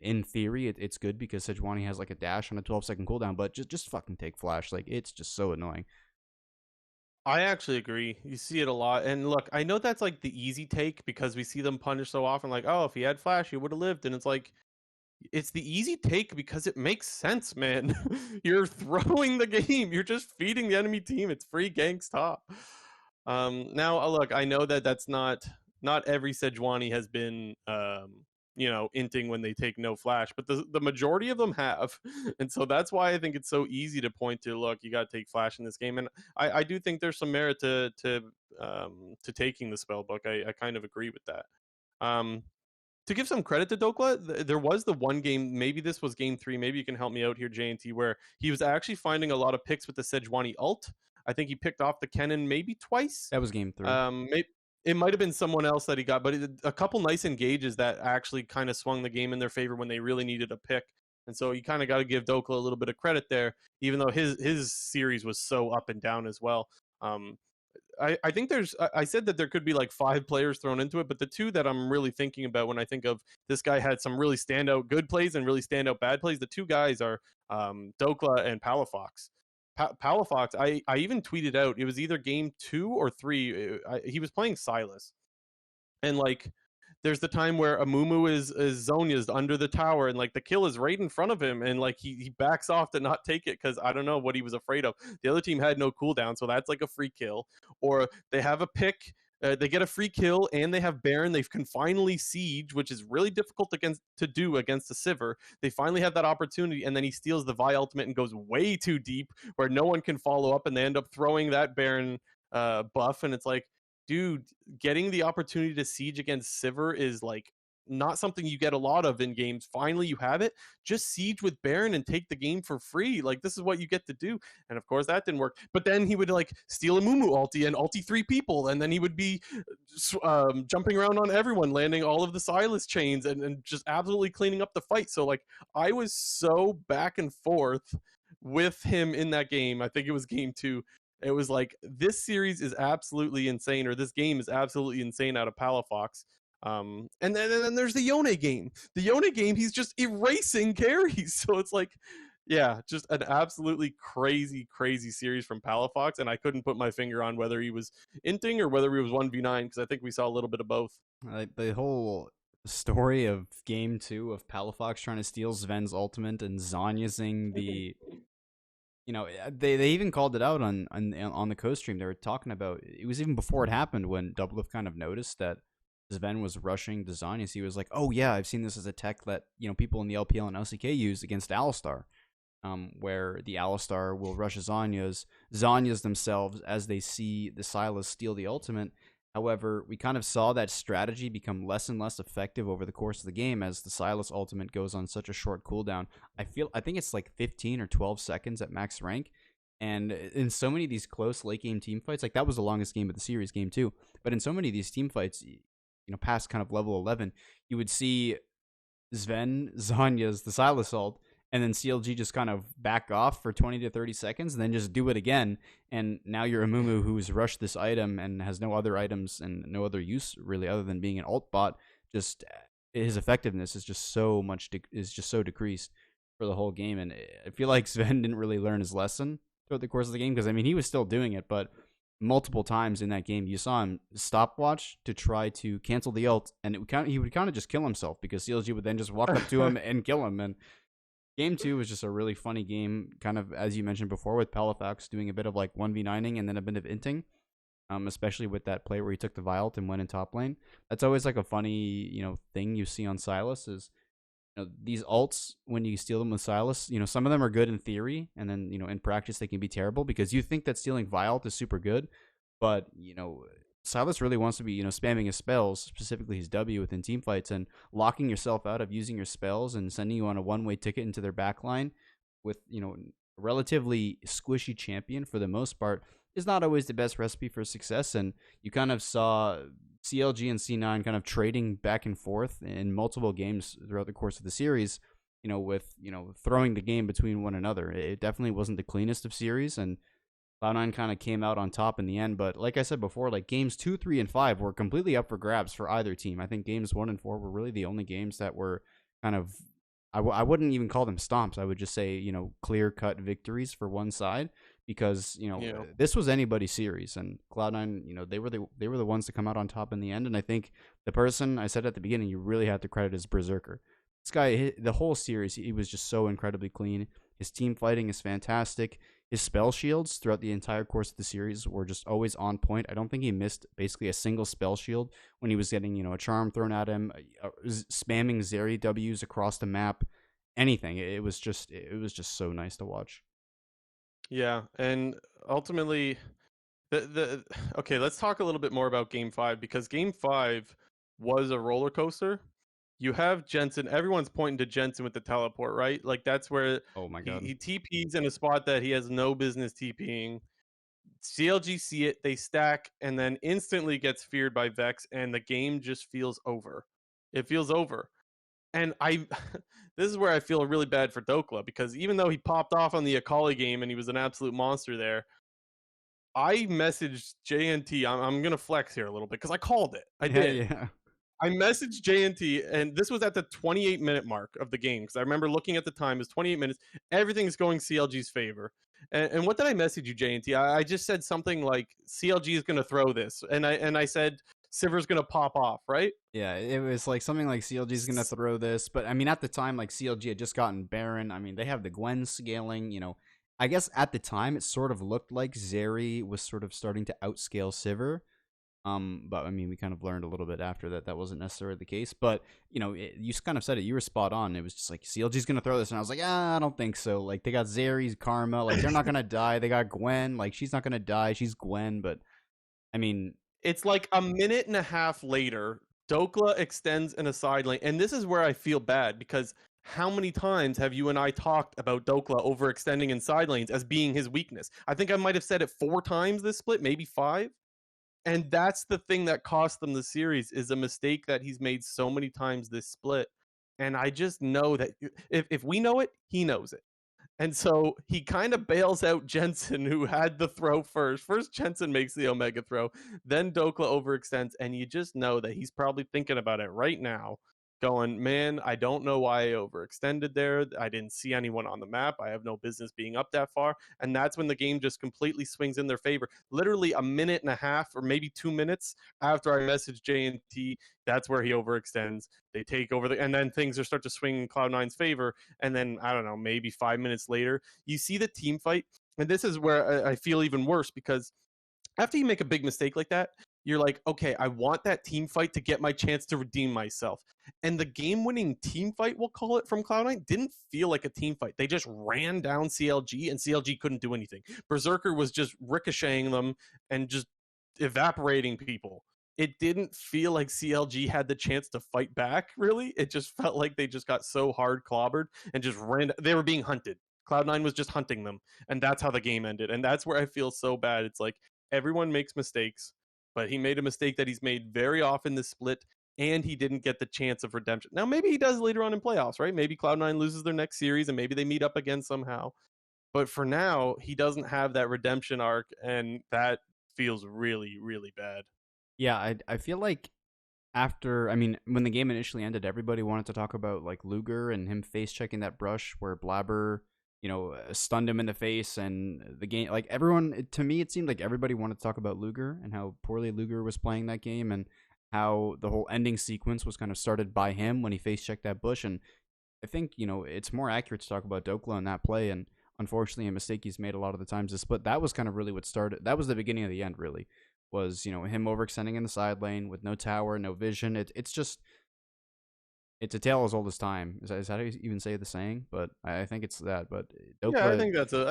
[SPEAKER 2] in theory, it's good because Sejuani has like a dash on a 12-second cooldown. But just fucking take flash. Like it's just so annoying.
[SPEAKER 1] I actually agree. You see it a lot. And look, I know that's like the easy take because we see them punished so often. Like, oh, if he had flash, he would have lived. And it's like, it's the easy take because it makes sense, man. You're throwing the game. You're just feeding the enemy team. It's free ganks top. Now, look, I know that that's not every Sejuani has been, inting when they take no flash, but the majority of them have. And so that's why I think it's so easy to point to, look, you got to take flash in this game. And I do think there's some merit to taking the spell book. I kind of agree with that. To give some credit to Dokla, there was the one game, maybe this was game 3, maybe you can help me out here, JNT, where he was actually finding a lot of picks with the Sejuani ult. I think he picked off the Kennen maybe twice.
[SPEAKER 2] That was game 3.
[SPEAKER 1] Maybe, it might have been someone else that he got, but a couple nice engages that actually kind of swung the game in their favor when they really needed a pick. And so you kind of got to give Dokla a little bit of credit there, even though his series was so up and down as well. I think I said that there could be like 5 players thrown into it, but the two that I'm really thinking about when I think of this guy had some really standout good plays and really standout bad plays, the two guys are Dokla and Palafox. Palafox, I even tweeted out, it was either game 2 or 3, he was playing Silas. And like, there's the time where Amumu is Zonya's under the tower and like the kill is right in front of him and like he backs off to not take it because I don't know what he was afraid of. The other team had no cooldown, so that's like a free kill. Or they have a pick, they get a free kill and they have Baron. They can finally siege, which is really difficult to do against the Sivir. They finally have that opportunity and then he steals the Vi ultimate and goes way too deep where no one can follow up and they end up throwing that Baron buff, and it's like, dude, getting the opportunity to siege against Sivir is like not something you get a lot of in games. Finally, you have it. Just siege with Baron and take the game for free. Like, this is what you get to do. And of course, that didn't work. But then he would like steal a Mumu ulti and ulti 3 people. And then he would be jumping around on everyone, landing all of the Silas chains and just absolutely cleaning up the fight. So, like, I was so back and forth with him in that game. I think it was game 2. It was like, this series is absolutely insane, or this game is absolutely insane out of Palafox. And then there's the Yone game. The Yone game, he's just erasing carries. So it's like, Yeah, just an absolutely crazy, crazy series from Palafox, and I couldn't put my finger on whether he was inting or whether he was 1v9 because I think we saw a little bit of both.
[SPEAKER 2] Like the whole story of game two of Palafox trying to steal Sven's ultimate and Zanyasing the, they even called it out on the co-stream. They were talking about it was even before it happened when Doublelift kind of noticed that Sven was rushing to Zanyas. He was like, "Oh yeah, I've seen this as a tech that people in the LPL and LCK use against Alistar." Where the Alistar will rush Zanyas themselves as they see the Sylas steal the ultimate. However, we kind of saw that strategy become less and less effective over the course of the game as the Sylas ultimate goes on such a short cooldown. I think it's like 15 or 12 seconds at max rank. And in so many of these close late game team fights, like that was the longest game of the series, game two. But in so many of these team fights, past kind of level 11, you would see Sven, Zanya's, the Sylas ult, and then CLG just kind of back off for 20 to 30 seconds and then just do it again. And now you're Amumu who's rushed this item and has no other items and no other use really other than being an ult bot. Just his effectiveness is just so decreased for the whole game. And I feel like Sven didn't really learn his lesson throughout the course of the game because, I mean, he was still doing it, but multiple times in that game, you saw him stopwatch to try to cancel the ult, and he would kind of just kill himself because CLG would then just walk up to him and kill him. And game two was just a really funny game, kind of as you mentioned before, with Palafox doing a bit of like 1v9ing and then a bit of inting, especially with that play where he took the Violet and went in top lane. That's always like a funny, thing you see on Sylas is, these ults, when you steal them with Sylas, some of them are good in theory, and then, in practice they can be terrible because you think that stealing Violet is super good, but, Sylas really wants to be, spamming his spells, specifically his W within team fights, and locking yourself out of using your spells and sending you on a one-way ticket into their backline with, a relatively squishy champion for the most part is not always the best recipe for success. And you kind of saw CLG and C9 kind of trading back and forth in multiple games throughout the course of the series, with, throwing the game between one another. It definitely wasn't the cleanest of series, and Cloud9 kind of came out on top in the end. But like I said before, like games 2, 3, and 5 were completely up for grabs for either team. I think games 1 and 4 were really the only games that were kind of, I wouldn't even call them stomps. I would just say, clear-cut victories for one side because, this was anybody's series. And Cloud9, they were the ones to come out on top in the end. And I think the person I said at the beginning you really have to credit is Berserker. This guy, the whole series, he was just so incredibly clean. His team fighting is fantastic. His spell shields throughout the entire course of the series were just always on point. I don't think he missed basically a single spell shield when he was getting, a charm thrown at him, spamming Zeri Ws across the map, anything. It was just so nice to watch.
[SPEAKER 1] Yeah, and ultimately, okay, let's talk a little bit more about Game 5 because Game 5 was a roller coaster. You have Jensen. Everyone's pointing to Jensen with the teleport, right? Like that's where
[SPEAKER 2] oh my god,
[SPEAKER 1] he TPs in a spot that he has no business TPing. CLG see it, they stack, and then instantly gets feared by Vex, and the game just feels over. It feels over. And this is where I feel really bad for Dokla because even though he popped off on the Akali game and he was an absolute monster there, I messaged JNT. I'm gonna flex here a little bit because I called it. I did.
[SPEAKER 2] Yeah.
[SPEAKER 1] I messaged JNT, and this was at the 28-minute mark of the game because I remember looking at the time. It was 28 minutes. Everything's going CLG's favor. And what did I message you, JNT? I just said something like CLG is going to throw this, and I said Sivir's going to pop off, right?
[SPEAKER 2] Yeah, it was like something like CLG's going to throw this, but I mean at the time like CLG had just gotten Baron. I mean they have the Gwen scaling. I guess at the time it sort of looked like Zeri was sort of starting to outscale Sivir. But I mean, we kind of learned a little bit after that wasn't necessarily the case. But you kind of said it. You were spot on. It was just like CLG's gonna throw this, and I was like, I don't think so. Like they got Zeri's Karma. Like they're not gonna die. They got Gwen. Like she's not gonna die. She's Gwen. But I mean,
[SPEAKER 1] it's like a minute and a half later, Dokla extends in a side lane, and this is where I feel bad because how many times have you and I talked about Dokla overextending in side lanes as being his weakness? I think I might have said it 4 times this split, maybe 5. And that's the thing that cost them the series is a mistake that he's made so many times this split. And I just know that if we know it, he knows it. And so he kind of bails out Jensen, who had the throw first. First, Jensen makes the Omega throw. Then Dokla overextends. And you just know that he's probably thinking about it right now, going, man, I don't know why I overextended there. I didn't see anyone on the map. I have no business being up that far. And that's when the game just completely swings in their favor. Literally a minute and a half or maybe 2 minutes after I messaged JNT, that's where he overextends. They take over and then things are start to swing in Cloud9's favor. And then, I don't know, maybe 5 minutes later, you see the team fight. And this is where I feel even worse because after you make a big mistake like that, you're like, okay, I want that team fight to get my chance to redeem myself. And the game winning team fight, we'll call it, from Cloud9 didn't feel like a team fight. They just ran down CLG and CLG couldn't do anything. Berserker was just ricocheting them and just evaporating people. It didn't feel like CLG had the chance to fight back, really. It just felt like they just got so hard clobbered and just ran. They were being hunted. Cloud9 was just hunting them. And that's how the game ended. And that's where I feel so bad. It's like everyone makes mistakes, but he made a mistake that he's made very often this split, and he didn't get the chance of redemption. Now, maybe he does later on in playoffs, right? Maybe Cloud9 loses their next series, and maybe they meet up again somehow. But for now, he doesn't have that redemption arc, and that feels really, really bad.
[SPEAKER 2] Yeah, I feel like after, I mean, when the game initially ended, everybody wanted to talk about like Luger and him face checking that brush where Blabber, stunned him in the face, and the game, like everyone, to me, it seemed like everybody wanted to talk about Luger and how poorly Luger was playing that game, and how the whole ending sequence was kind of started by him when he face checked that bush. And I think, it's more accurate to talk about Dokla in that play, and unfortunately a mistake he's made a lot of the times this split. That was kind of really what started, that was the beginning of the end, really, was, him overextending in the side lane with no tower, no vision. It's just, it's a tale as old as time. Is that how you even say the saying? But I think it's that. But Dokla,
[SPEAKER 1] Yeah, I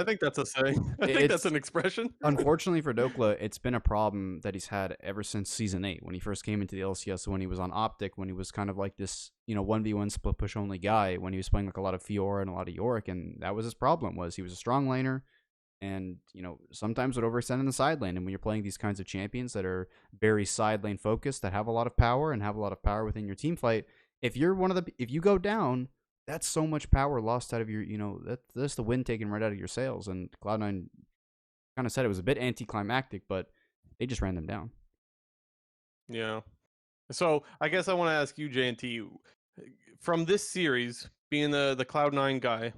[SPEAKER 1] think that's a saying. I think that's an expression.
[SPEAKER 2] Unfortunately for Dokla, it's been a problem that he's had ever since Season 8, when he first came into the LCS, when he was on Optic, when he was kind of like this, 1v1 split push only guy, when he was playing like a lot of Fiora and a lot of Yorick, and that was his problem, was he was a strong laner, and, sometimes would overextend in the side lane. And when you're playing these kinds of champions that are very side lane focused, that have a lot of power and have a lot of power within your team fight, if you go down, that's so much power lost out of your, that's the wind taken right out of your sails. And Cloud9 kind of said it was a bit anticlimactic, but they just ran them down.
[SPEAKER 1] Yeah. So I guess I want to ask you, JNT, from this series, being the Cloud9 guy,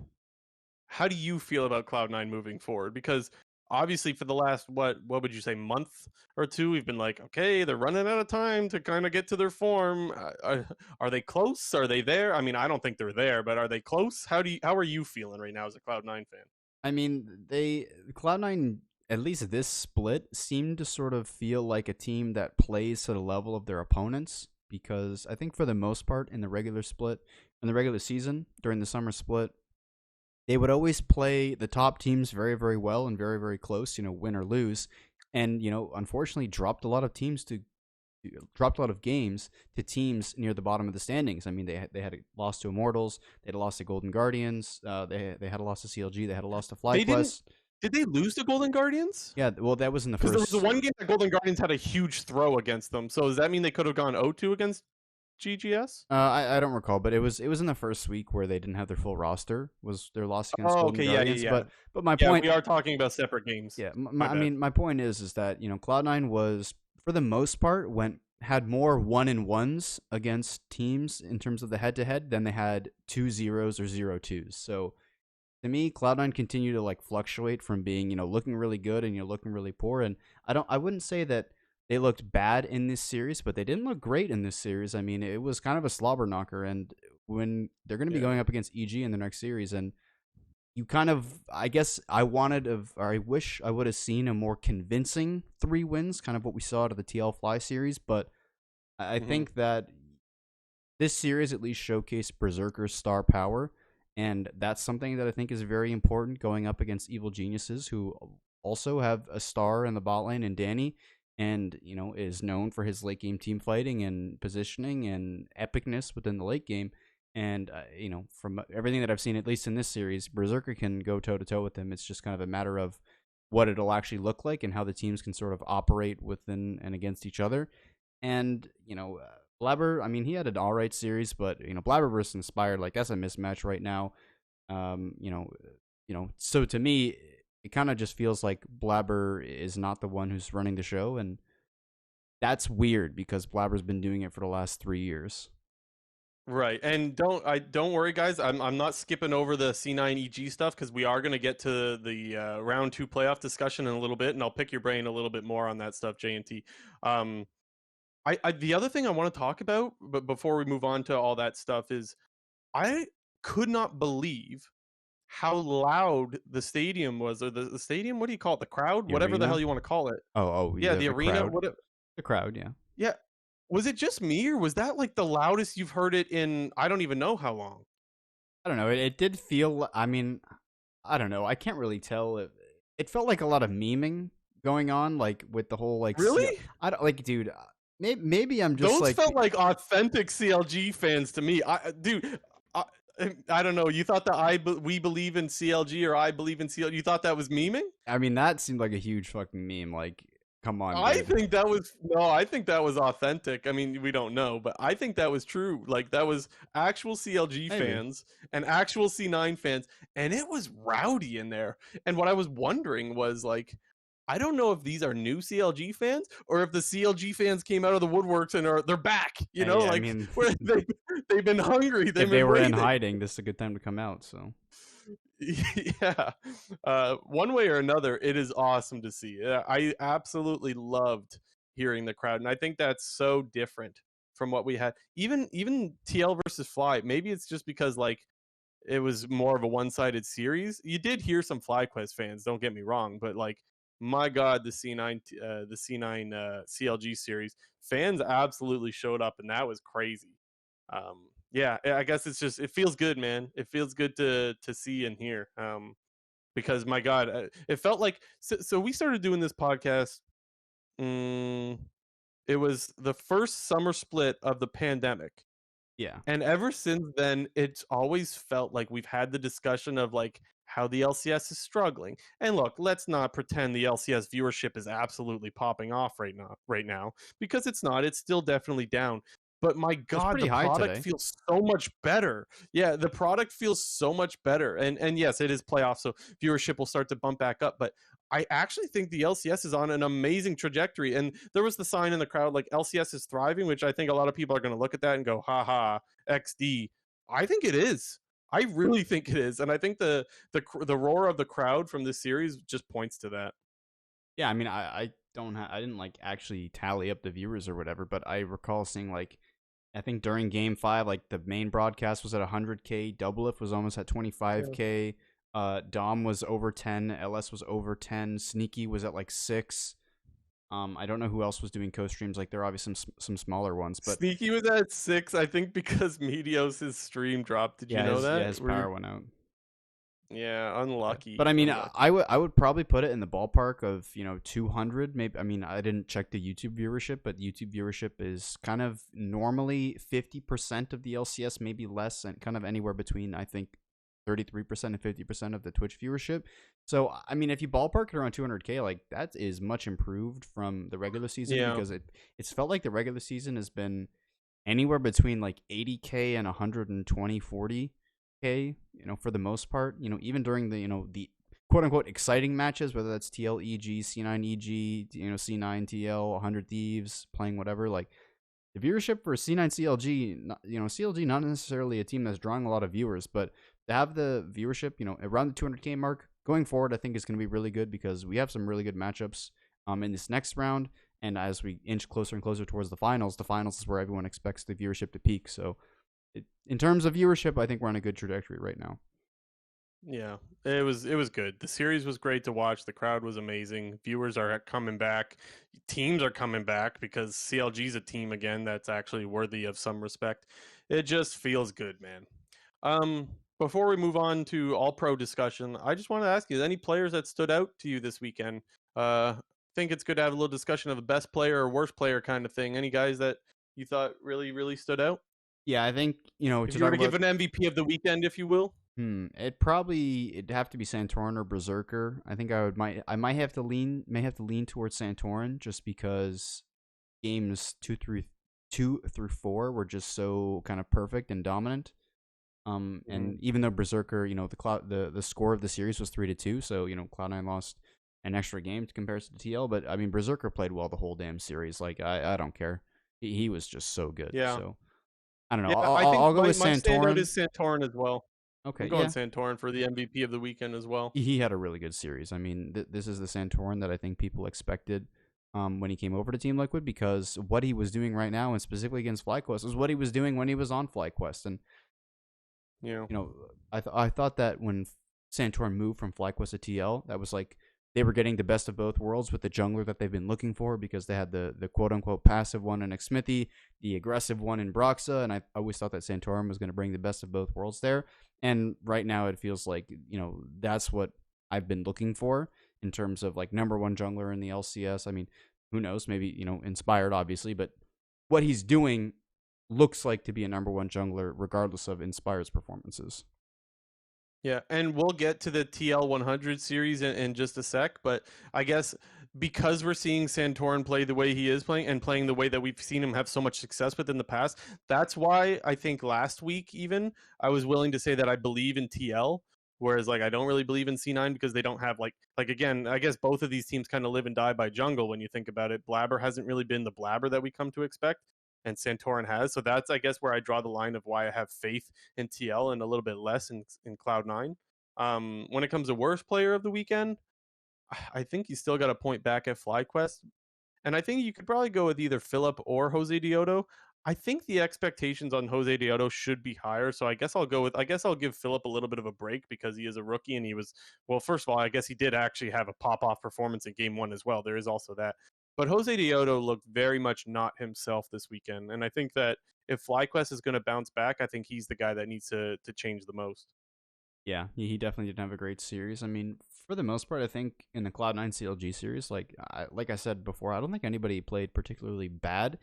[SPEAKER 1] how do you feel about Cloud9 moving forward? Because obviously for the last, what would you say, month or two, we've been like, okay, they're running out of time to kind of get to their form. Are they close? Are they there? I mean, I don't think they're there, but are they close? How are you feeling right now as a Cloud9 fan?
[SPEAKER 2] I mean, Cloud9, at least this split, seemed to sort of feel like a team that plays to the level of their opponents, because I think for the most part in the regular season, during the summer split, they would always play the top teams very, very well and very, very close, win or lose. And, unfortunately dropped a lot of games to teams near the bottom of the standings. I mean, they had a loss to Immortals, they had a loss to Golden Guardians, they had a loss to CLG, they had a loss to FlyQuest.
[SPEAKER 1] Did they lose to Golden Guardians?
[SPEAKER 2] Yeah, well, that was in the first.
[SPEAKER 1] Because there was the one game that Golden Guardians had a huge throw against them. So does that mean they could have gone 0-2 against GGS?
[SPEAKER 2] I don't recall, but it was in the first week where they didn't have their full roster. Was their loss against Golden Guardians?
[SPEAKER 1] Yeah.
[SPEAKER 2] But my point,
[SPEAKER 1] we are talking about separate games.
[SPEAKER 2] Yeah, my point is that Cloud9 was, for the most part, had more 1-1s against teams in terms of the head-to-head than they had 2-0s or 0-2s. So to me, Cloud9 continue to like fluctuate from being looking really good and looking really poor. And I wouldn't say that they looked bad in this series, but they didn't look great in this series. I mean, it was kind of a slobber knocker. And when they're going to be going up against EG in the next series, and you kind of, I guess I wish I would have seen a more convincing 3 wins, kind of what we saw out of the TL Fly series. But I think that this series at least showcased Berserker's star power. And that's something that I think is very important going up against Evil Geniuses, who also have a star in the bot lane in Danny, and is known for his late game team fighting and positioning and epicness within the late game. And from everything that I've seen, at least in this series, Berserker can go toe to toe with him. It's just kind of a matter of what it'll actually look like and how the teams can sort of operate within and against each other. And Blabber, I mean, he had an all right series, but Blabber versus Inspired, like, that's a mismatch right now. So to me, it kind of just feels like Blabber is not the one who's running the show, and that's weird because Blabber's been doing it for the last 3 years.
[SPEAKER 1] Right. And don't worry guys, I'm not skipping over the C9EG stuff cuz we are going to get to the round 2 playoff discussion in a little bit and I'll pick your brain a little bit more on that stuff, JNT. Um I the other thing I want to talk about but before we move on to all that stuff is I could not believe how loud the stadium was or the stadium, what do you call it? The crowd,
[SPEAKER 2] The
[SPEAKER 1] whatever the hell
[SPEAKER 2] arena.
[SPEAKER 1] you want to call it.
[SPEAKER 2] Oh,
[SPEAKER 1] Yeah, the
[SPEAKER 2] the
[SPEAKER 1] arena,
[SPEAKER 2] crowd.
[SPEAKER 1] what
[SPEAKER 2] The crowd, yeah.
[SPEAKER 1] yeah. Was it just me or was that like the loudest you've heard it in I don't even know how long?
[SPEAKER 2] I don't know. It did feel. I mean, I don't know. I can't really tell. It felt like a lot of memeing going on, like with the whole like.
[SPEAKER 1] Really?
[SPEAKER 2] I don't like, dude. Maybe I'm just
[SPEAKER 1] Those
[SPEAKER 2] like.
[SPEAKER 1] felt like authentic CLG fans to me. Dude, I, I don't know. You thought that we believe in CLG or I believe in CLG. You thought that was memeing?
[SPEAKER 2] I mean, that seemed like a huge fucking meme. Like, come on,
[SPEAKER 1] I
[SPEAKER 2] dude.
[SPEAKER 1] think that was no. I think that was authentic. I mean, we don't know, but I think that was true. Like that was actual CLG
[SPEAKER 2] Maybe.
[SPEAKER 1] fans and actual C9 fans, and it was rowdy in there. And what I was wondering was like, I don't know if these are new CLG fans or if the CLG fans came out of the woodworks and they're back. You know,
[SPEAKER 2] I
[SPEAKER 1] like
[SPEAKER 2] mean,
[SPEAKER 1] where they've been hungry, they've
[SPEAKER 2] if they
[SPEAKER 1] been
[SPEAKER 2] were in
[SPEAKER 1] waiting.
[SPEAKER 2] hiding, this is a good time to come out. So.
[SPEAKER 1] Yeah, one way or another it is awesome to see. I absolutely loved hearing the crowd and I think that's so different from what we had even TL versus Fly. Maybe it's just because like it was more of a one-sided series. You did hear some FlyQuest fans, don't get me wrong, but like my god, the C9 CLG series fans absolutely showed up and that was crazy. Yeah, I guess it's just it feels good, man. It feels good to see and hear. Because my God, it felt like so we started doing this podcast. Mm, it was the first summer split of the pandemic,
[SPEAKER 2] Yeah.
[SPEAKER 1] and ever since then, it's always felt like we've had the discussion of like how the LCS is struggling. And look, let's not pretend the LCS viewership is absolutely popping off right now, because it's not. It's still definitely down. But my
[SPEAKER 2] It was
[SPEAKER 1] God,
[SPEAKER 2] pretty
[SPEAKER 1] the
[SPEAKER 2] high
[SPEAKER 1] product
[SPEAKER 2] today.
[SPEAKER 1] feels so much better. Yeah, the product feels so much better. And yes, it is playoffs, so viewership will start to bump back up. But I actually think the LCS is on an amazing trajectory. And there was the sign in the crowd like LCS is thriving, which I think a lot of people are going to look at that and go, ha ha, XD. I think it is. I really think it is. And I think the roar of the crowd from this series just points to that.
[SPEAKER 2] Yeah, I mean, I don't I didn't like actually tally up the viewers or whatever, but I recall seeing like I think during Game 5, like the main broadcast was at 100K, Doublelift was almost at
[SPEAKER 1] Yeah.
[SPEAKER 2] 25K, Dom was over 10, LS was over 10, Sneaky was at like 6. I don't know who else was doing co-streams. Like there are obviously some smaller ones, but
[SPEAKER 1] Sneaky was at 6, I think, because Meteos' stream dropped. Did you know that?
[SPEAKER 2] his power went out.
[SPEAKER 1] Yeah,
[SPEAKER 2] Yeah.
[SPEAKER 1] unlucky.
[SPEAKER 2] But I mean,
[SPEAKER 1] Unlucky.
[SPEAKER 2] I would probably put it in the ballpark of 200. Maybe I mean I didn't check the YouTube viewership, but YouTube viewership is kind of normally 50% of the LCS, maybe less, and kind of anywhere between I think 33% and 50% of the Twitch viewership. So I mean, if you ballpark it around 200K, like that is much improved from the regular season
[SPEAKER 1] Yeah.
[SPEAKER 2] because it's felt like the regular season has been anywhere between like 80K and 120 40K, for the most part, even during the quote unquote exciting matches, whether that's TLEG, C9EG, C9 TL, 100 Thieves, playing whatever, like the viewership for C9 CLG, CLG not necessarily a team that's drawing a lot of viewers, but to have the viewership, around the 200K mark going forward, I think is going to be really good because we have some really good matchups in this next round. And as we inch closer and closer towards the finals is where everyone expects the viewership to peak. So in terms of viewership, I think we're on a good trajectory right now.
[SPEAKER 1] Yeah, it was good. The series was great to watch. The crowd was amazing. Viewers are coming back. Teams are coming back because CLG's a team again that's actually worthy of some respect. It just feels good, man. Um, Before we move on to all pro discussion, I just want to ask you: any players that stood out to you this weekend? Think it's good to have a little discussion of the best player or worst player kind of thing. Any guys that you thought really stood out?
[SPEAKER 2] Yeah, I think,
[SPEAKER 1] If
[SPEAKER 2] to
[SPEAKER 1] you were
[SPEAKER 2] talk
[SPEAKER 1] to give
[SPEAKER 2] about,
[SPEAKER 1] an MVP of the weekend, if you will.
[SPEAKER 2] it'd have to be Santorin or Berserker. I think I might have to lean towards Santorin just because games 2 through 4 were just so kind of perfect and dominant. And even though Berserker, the score of the series was 3-2, so Cloud9 lost an extra game to comparison to TL, but I mean Berserker played well the whole damn series. Like I don't care. He was just so good.
[SPEAKER 1] Yeah.
[SPEAKER 2] So I don't know.
[SPEAKER 1] Yeah,
[SPEAKER 2] I'll,
[SPEAKER 1] I
[SPEAKER 2] I'll
[SPEAKER 1] think
[SPEAKER 2] I'll go with
[SPEAKER 1] my standout
[SPEAKER 2] Santorin.
[SPEAKER 1] is Santorin as well. I'm
[SPEAKER 2] Okay,
[SPEAKER 1] going
[SPEAKER 2] yeah,
[SPEAKER 1] Santorin for the MVP of the weekend as well.
[SPEAKER 2] he had a really good series. I mean, this is the Santorin that I think people expected when he came over to Team Liquid, because what he was doing right now, and specifically against FlyQuest, is what he was doing when he was on FlyQuest. And
[SPEAKER 1] Yeah.
[SPEAKER 2] I thought that when Santorin moved from FlyQuest to TL, that was like they were getting the best of both worlds with the jungler that they've been looking for, because they had the quote unquote passive one in Xmithy, the aggressive one in Broxa, and I always thought that Santorin was going to bring the best of both worlds there. And right now it feels like, that's what I've been looking for in terms of like number one jungler in the LCS. I mean, who knows? Maybe, inspired obviously, but what he's doing looks like to be a number one jungler regardless of Inspire's performances.
[SPEAKER 1] Yeah, and we'll get to the TL 100 series in just a sec, but I guess because we're seeing Santorin play the way he is playing and playing the way that we've seen him have so much success with in the past, that's why I think last week even I was willing to say that I believe in TL, whereas like I don't really believe in C9 because they don't have like again, I guess both of these teams kind of live and die by jungle when you think about it. Blabber hasn't really been the Blabber that we come to expect, and Santorin has. So that's I guess where I draw the line of why I have faith in TL and a little bit less in Cloud9. When it comes to worst player of the weekend, I think you still got to point back at FlyQuest, and I think you could probably go with either Philip or Jose Dioto. I think the expectations on Jose Dioto should be higher, so I guess I'll give Philip a little bit of a break because he is a rookie and he was, well, first of all, I guess he did actually have a pop off performance in game one as well. There is also that. But Jose Dioto looked very much not himself this weekend, and I think that if FlyQuest is going to bounce back, I think he's the guy that needs to change the most.
[SPEAKER 2] Yeah, he definitely didn't have a great series. I mean, for the most part, I think in the Cloud9 CLG series, like I said before, I don't think anybody played particularly bad.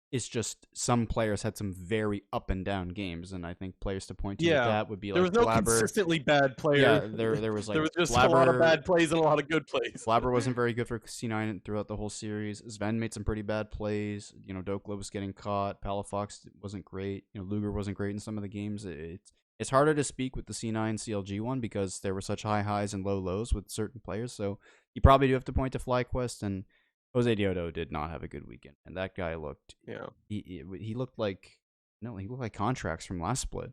[SPEAKER 2] It's just some players had some very up and down games, and I think players to point to with
[SPEAKER 1] Yeah,
[SPEAKER 2] that would be
[SPEAKER 1] there
[SPEAKER 2] like
[SPEAKER 1] was no
[SPEAKER 2] Blabber.
[SPEAKER 1] consistently bad
[SPEAKER 2] Yeah,
[SPEAKER 1] player.
[SPEAKER 2] there was
[SPEAKER 1] There
[SPEAKER 2] like
[SPEAKER 1] was just a lot of
[SPEAKER 2] Blabber.
[SPEAKER 1] bad plays and a lot of good plays.
[SPEAKER 2] Blabber wasn't very good for C9 throughout the whole series. Sven made some pretty bad plays. Dokla was getting caught. Palafox wasn't great. Luger wasn't great in some of the games. It's harder to speak with the C9 CLG one because there were such high highs and low lows with certain players. So you probably do have to point to FlyQuest, and Jose Dioto did not have a good weekend. And that guy looked,
[SPEAKER 1] Yeah.
[SPEAKER 2] he looked like, no, he looked like contracts from last split.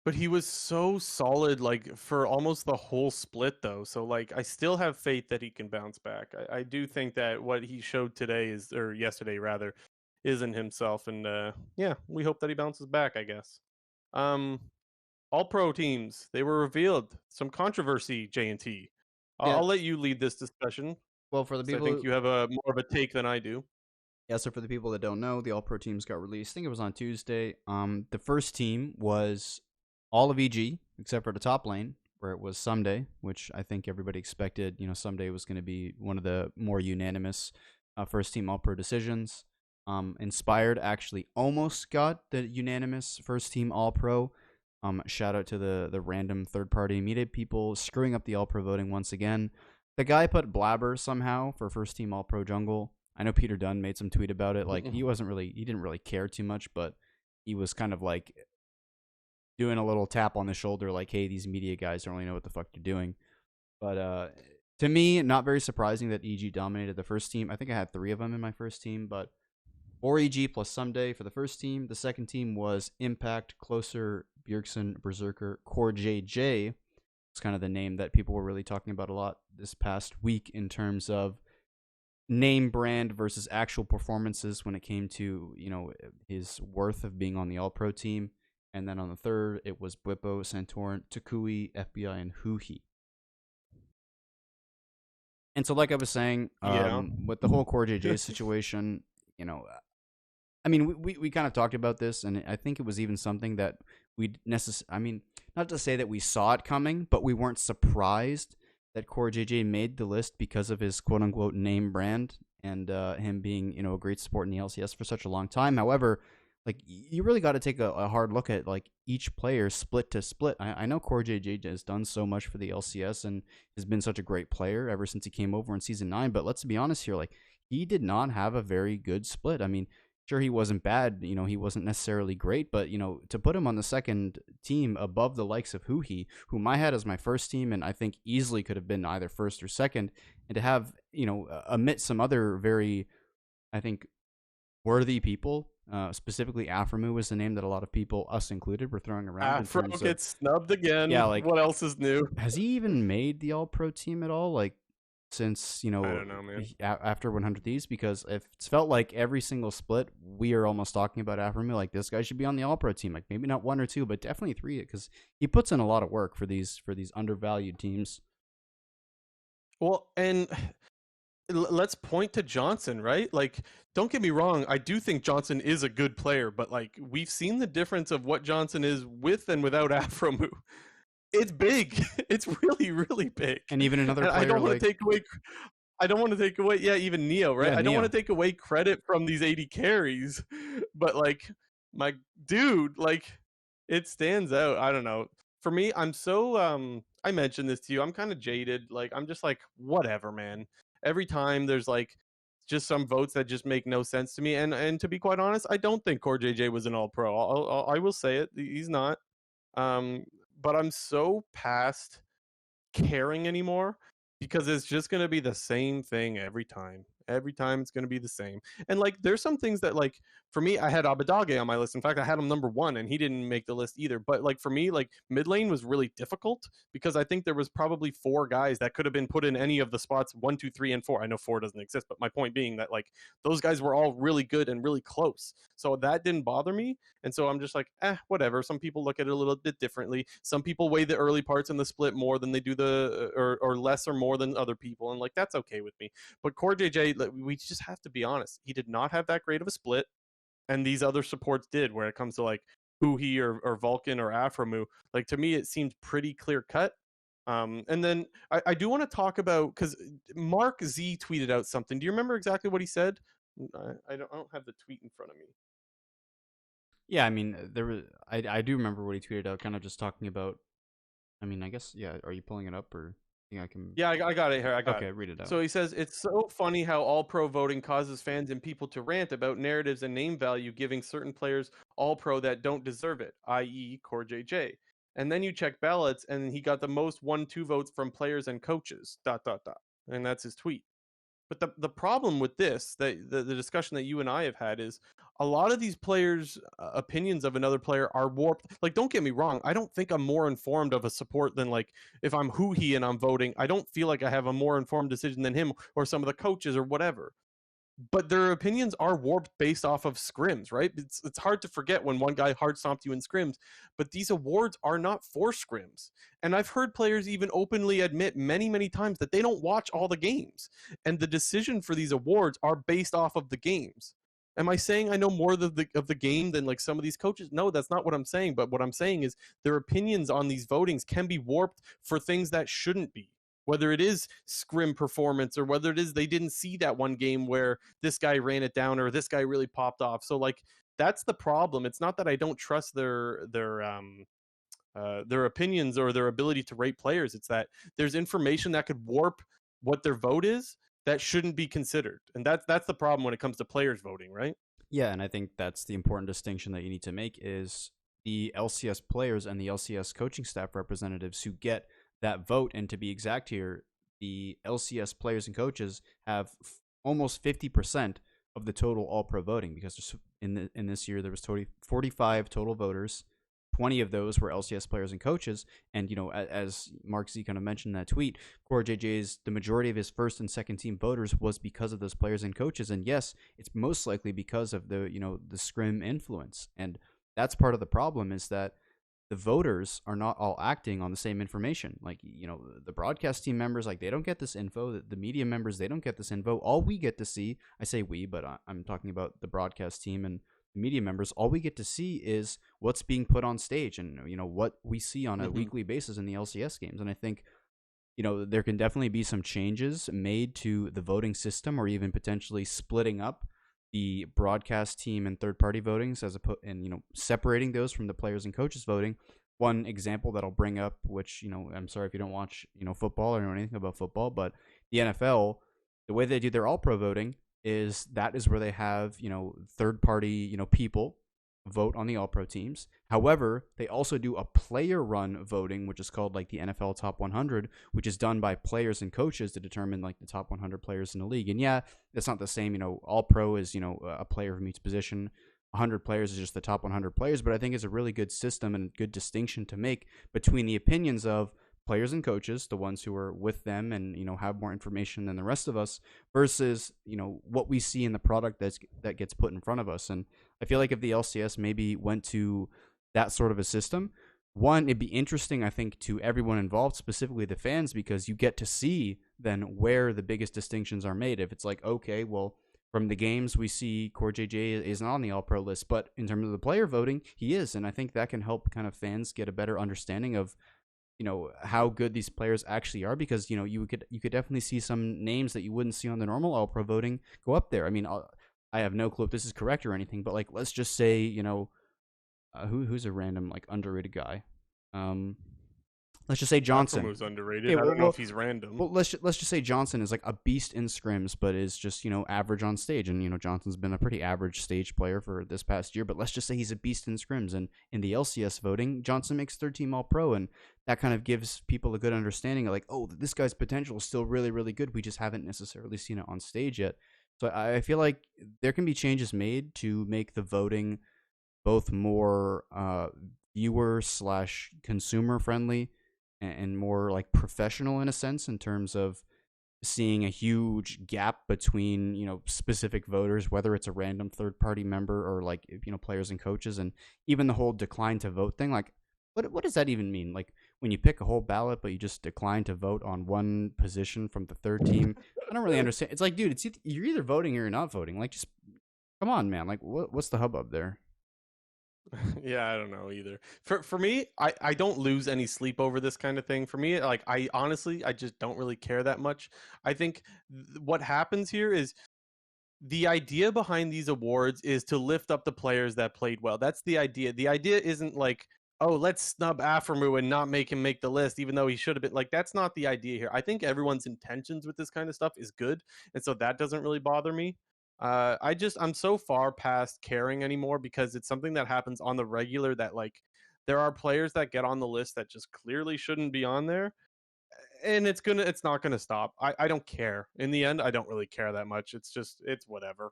[SPEAKER 1] But he was so solid, like for almost the whole split, though. So, like, I still have faith that he can bounce back. I do think that what he showed today is, or yesterday rather, isn't himself, and yeah, we hope that he bounces back. I guess. Um, all pro teams they were revealed. Some controversy. JNT.
[SPEAKER 2] Yeah.
[SPEAKER 1] I'll let you lead this discussion
[SPEAKER 2] Well, for the
[SPEAKER 1] because I think
[SPEAKER 2] people,
[SPEAKER 1] you have a more of a take than I do.
[SPEAKER 2] yeah, so for the people that don't know, the All Pro teams got released. I think it was on Tuesday. The first team was all of EG except for the top lane, where it was Someday, which I think everybody expected. Someday was going to be one of the more unanimous first team All Pro decisions. Inspired actually almost got the unanimous first team All Pro. Shout out to the random third party media people screwing up the All Pro voting once again. The guy put Blabber somehow for first team All Pro jungle. I know Peter Dunn made some tweet about it. Like he didn't really care too much, but he was kind of like doing a little tap on the shoulder, like, "Hey, these media guys don't really know what the fuck you're doing." But to me, not very surprising that EG dominated the first team. I think I had 3 of them in my first team, but 4 EG plus Someday for the first team. The second team was Impact, Closer, Bjergsen, Berserker, COREJJ. It's kind of the name that people were really talking about a lot this past week in terms of name brand versus actual performances when it came to his worth of being on the All Pro team. And then on the third, it was Bwipo, Santorin, Takui, FBI, and Huhi. And so, like I was saying,
[SPEAKER 1] Yeah.
[SPEAKER 2] with the whole CoreJJ situation, I mean, we kind of talked about this, and I think it was even something that I mean, not to say that we saw it coming, but we weren't surprised that CoreJJ made the list because of his quote unquote name brand and him being a great support in the LCS for such a long time. However, like you really got to take a hard look at like each player split to split. I know CoreJJ has done so much for the LCS and has been such a great player ever since he came over in season 9. But let's be honest here, like he did not have a very good split. I mean, sure, he wasn't bad. He wasn't necessarily great, but to put him on the second team above the likes of Huhi, whom I had as my first team, and I think easily could have been either first or second, and to have amidst some other very, I think, worthy people Specifically, Aframu was the name that a lot of people, us included, were throwing around in
[SPEAKER 1] Afro
[SPEAKER 2] terms of,
[SPEAKER 1] gets snubbed again.
[SPEAKER 2] yeah, like,
[SPEAKER 1] What else is new?
[SPEAKER 2] has he even made the All-Pro team at all? Like, since,
[SPEAKER 1] I don't know, man.
[SPEAKER 2] after 100 Thieves? Because if it's felt like every single split, we are almost talking about Aframu, like, this guy should be on the All-Pro team. Like, maybe not 1 or 2, but definitely 3, because he puts in a lot of work for these undervalued teams.
[SPEAKER 1] Well, and let's point to Johnson, right? Like, don't get me wrong, I do think Johnson is a good player, but like we've seen the difference of what Johnson is with and without Afromu. It's big. It's really, really big.
[SPEAKER 2] And even another
[SPEAKER 1] And
[SPEAKER 2] player,
[SPEAKER 1] I don't want
[SPEAKER 2] like,
[SPEAKER 1] to take away. I don't want to take away. Yeah, even Neo, right?
[SPEAKER 2] yeah,
[SPEAKER 1] I don't
[SPEAKER 2] Neo.
[SPEAKER 1] want to take away credit from these 80 carries, but like my dude, like it stands out. I don't know. For me, I'm so I mentioned this to you. I'm kind of jaded. Like I'm just like whatever, man. Every time there's like just some votes that just make no sense to me. And to be quite honest, I don't think CoreJJ was an All Pro. I will say it. He's not. Um, but I'm so past caring anymore because it's just going to be the same thing every time. Every time it's going to be the same. And like there's some things that like for me I had Abadage on my list. In fact, I had him number 1 and he didn't make the list either. But like for me like mid lane was really difficult because I think there was probably 4 guys that could have been put in any of the spots 1, 2, 3 and 4. I know 4 doesn't exist, but my point being that like those guys were all really good and really close. So that didn't bother me. And so I'm just like, whatever. Some people look at it a little bit differently. Some people weigh the early parts in the split more than they do the or less or more than other people, and like that's okay with me. But CoreJJ, we just have to be honest. He did not have that great of a split, and these other supports did. Where it comes to like Huhi or Vulcan or Aframu, like to me it seemed pretty clear cut. And then I do want to talk about because Mark Z tweeted out something. Do you remember exactly what he said? I don't have the tweet in front of me.
[SPEAKER 2] Yeah, I mean, there was. I do remember what he tweeted out, kind of just talking about. I mean, I guess, yeah. Are you pulling it up, or I think I can?
[SPEAKER 1] Yeah, I got it here. I got
[SPEAKER 2] Okay,
[SPEAKER 1] it.
[SPEAKER 2] read it out.
[SPEAKER 1] So he says it's so funny how all pro voting causes fans and people to rant about narratives and name value, giving certain players all pro that don't deserve it, i.e., CoreJJ. And then you check ballots, and he got the most 1-2 votes from players and coaches. ... And that's his tweet. But the problem with this, that the discussion that you and I have had is a lot of these players' opinions of another player are warped. Like, don't get me wrong. I don't think I'm more informed of a support than like if I'm Huhi and I'm voting. I don't feel like I have a more informed decision than him or some of the coaches or whatever. But their opinions are warped based off of scrims, right? It's hard to forget when one guy hard stomped you in scrims, but these awards are not for scrims. And I've heard players even openly admit many, many times that they don't watch all the games. And the decision for these awards are based off of the games. Am I saying I know more of the game than like some of these coaches? No, that's not what I'm saying. But what I'm saying is their opinions on these votings can be warped for things that shouldn't be, whether it is scrim performance or whether it is they didn't see that one game where this guy ran it down or this guy really popped off. So like that's the problem. It's not that I don't trust their opinions or their ability to rate players. It's that there's information that could warp what their vote is that shouldn't be considered. And that's the problem when it comes to players voting, right?
[SPEAKER 2] Yeah, and I think that's the important distinction that you need to make is the LCS players and the LCS coaching staff representatives who get that vote. And to be exact here, the LCS players and coaches have almost 50% of the total All-Pro voting, because in this year there was 45 total voters. 20 of those were LCS players and coaches. And, you know, as Mark Z kind of mentioned in that tweet, CoreJJ's, the majority of his first and second team voters was because of those players and coaches. And yes, it's most likely because of the, you know, the scrim influence. And that's part of the problem, is that the voters are not all acting on the same information. Like, you know, the broadcast team members, like, they don't get this info. The media members, they don't get this info. All we get to see, I say we, but I'm talking about the broadcast team and media members, all we get to see is what's being put on stage and, you know, what we see on a weekly basis in the LCS games. And I think, you know, there can definitely be some changes made to the voting system, or even potentially splitting up the broadcast team and third-party votings and, you know, separating those from the players and coaches voting. One example that I'll bring up, which, you know, I'm sorry if you don't watch, you know, football or know anything about football, but the NFL, the way they do their all-pro voting is where they have, you know, third-party, you know, people vote on the all-pro teams. However, they also do a player-run voting, which is called like the NFL Top 100, which is done by players and coaches to determine like the top 100 players in the league. And yeah, it's not the same. You know, all-pro is, you know, a player from each position. 100 players is just the top 100 players, but I think it's a really good system and good distinction to make between the opinions of players and coaches, the ones who are with them and have more information than the rest of us, versus what we see in the product that gets put in front of us. And I feel like if the LCS maybe went to that sort of a system, one, it'd be interesting, I think, to everyone involved, specifically the fans, because you get to see then where the biggest distinctions are made. If it's like, okay, well, from the games we see COREJJ is not on the All-Pro list, but in terms of the player voting, he is. And I think that can help kind of fans get a better understanding of how good these players actually are, because you could definitely see some names that you wouldn't see on the normal All Pro voting go up there. I mean, I have no clue if this is correct or anything, but like let's just say who's a random like underrated guy. Let's just say Johnson.
[SPEAKER 1] Akumu's underrated.
[SPEAKER 2] Yeah,
[SPEAKER 1] I don't know if he's random.
[SPEAKER 2] Well, let's just say Johnson is like a beast in scrims, but is just average on stage. And Johnson's been a pretty average stage player for this past year. But let's just say he's a beast in scrims, and in the LCS voting, Johnson makes third team All Pro, and that kind of gives people a good understanding of like, oh, this guy's potential is still really really good. We just haven't necessarily seen it on stage yet. So I feel like there can be changes made to make the voting both more viewer / consumer friendly and more like professional in a sense, in terms of seeing a huge gap between specific voters, whether it's a random third party member or like players and coaches. And even the whole decline to vote thing, like what does that even mean? Like when you pick a whole ballot but you just decline to vote on one position from the third team, I don't really understand. It's like, dude, you're either voting or you're not voting. Like, just come on, man. Like what's the hubbub there?
[SPEAKER 1] Yeah, I don't know either. For me, I don't lose any sleep over this kind of thing. For me, like I honestly I just don't really care that much. I think what happens here is the idea behind these awards is to lift up the players that played well. That's the idea. The idea isn't like, oh, let's snub Aframu and not make him make the list, even though he should have been. Like, that's not the idea here. I think everyone's intentions with this kind of stuff is good, and so that doesn't really bother me. I'm so far past caring anymore, because it's something that happens on the regular, that like there are players that get on the list that just clearly shouldn't be on there, and it's not gonna stop. I don't care. In the end, I don't really care that much. It's whatever.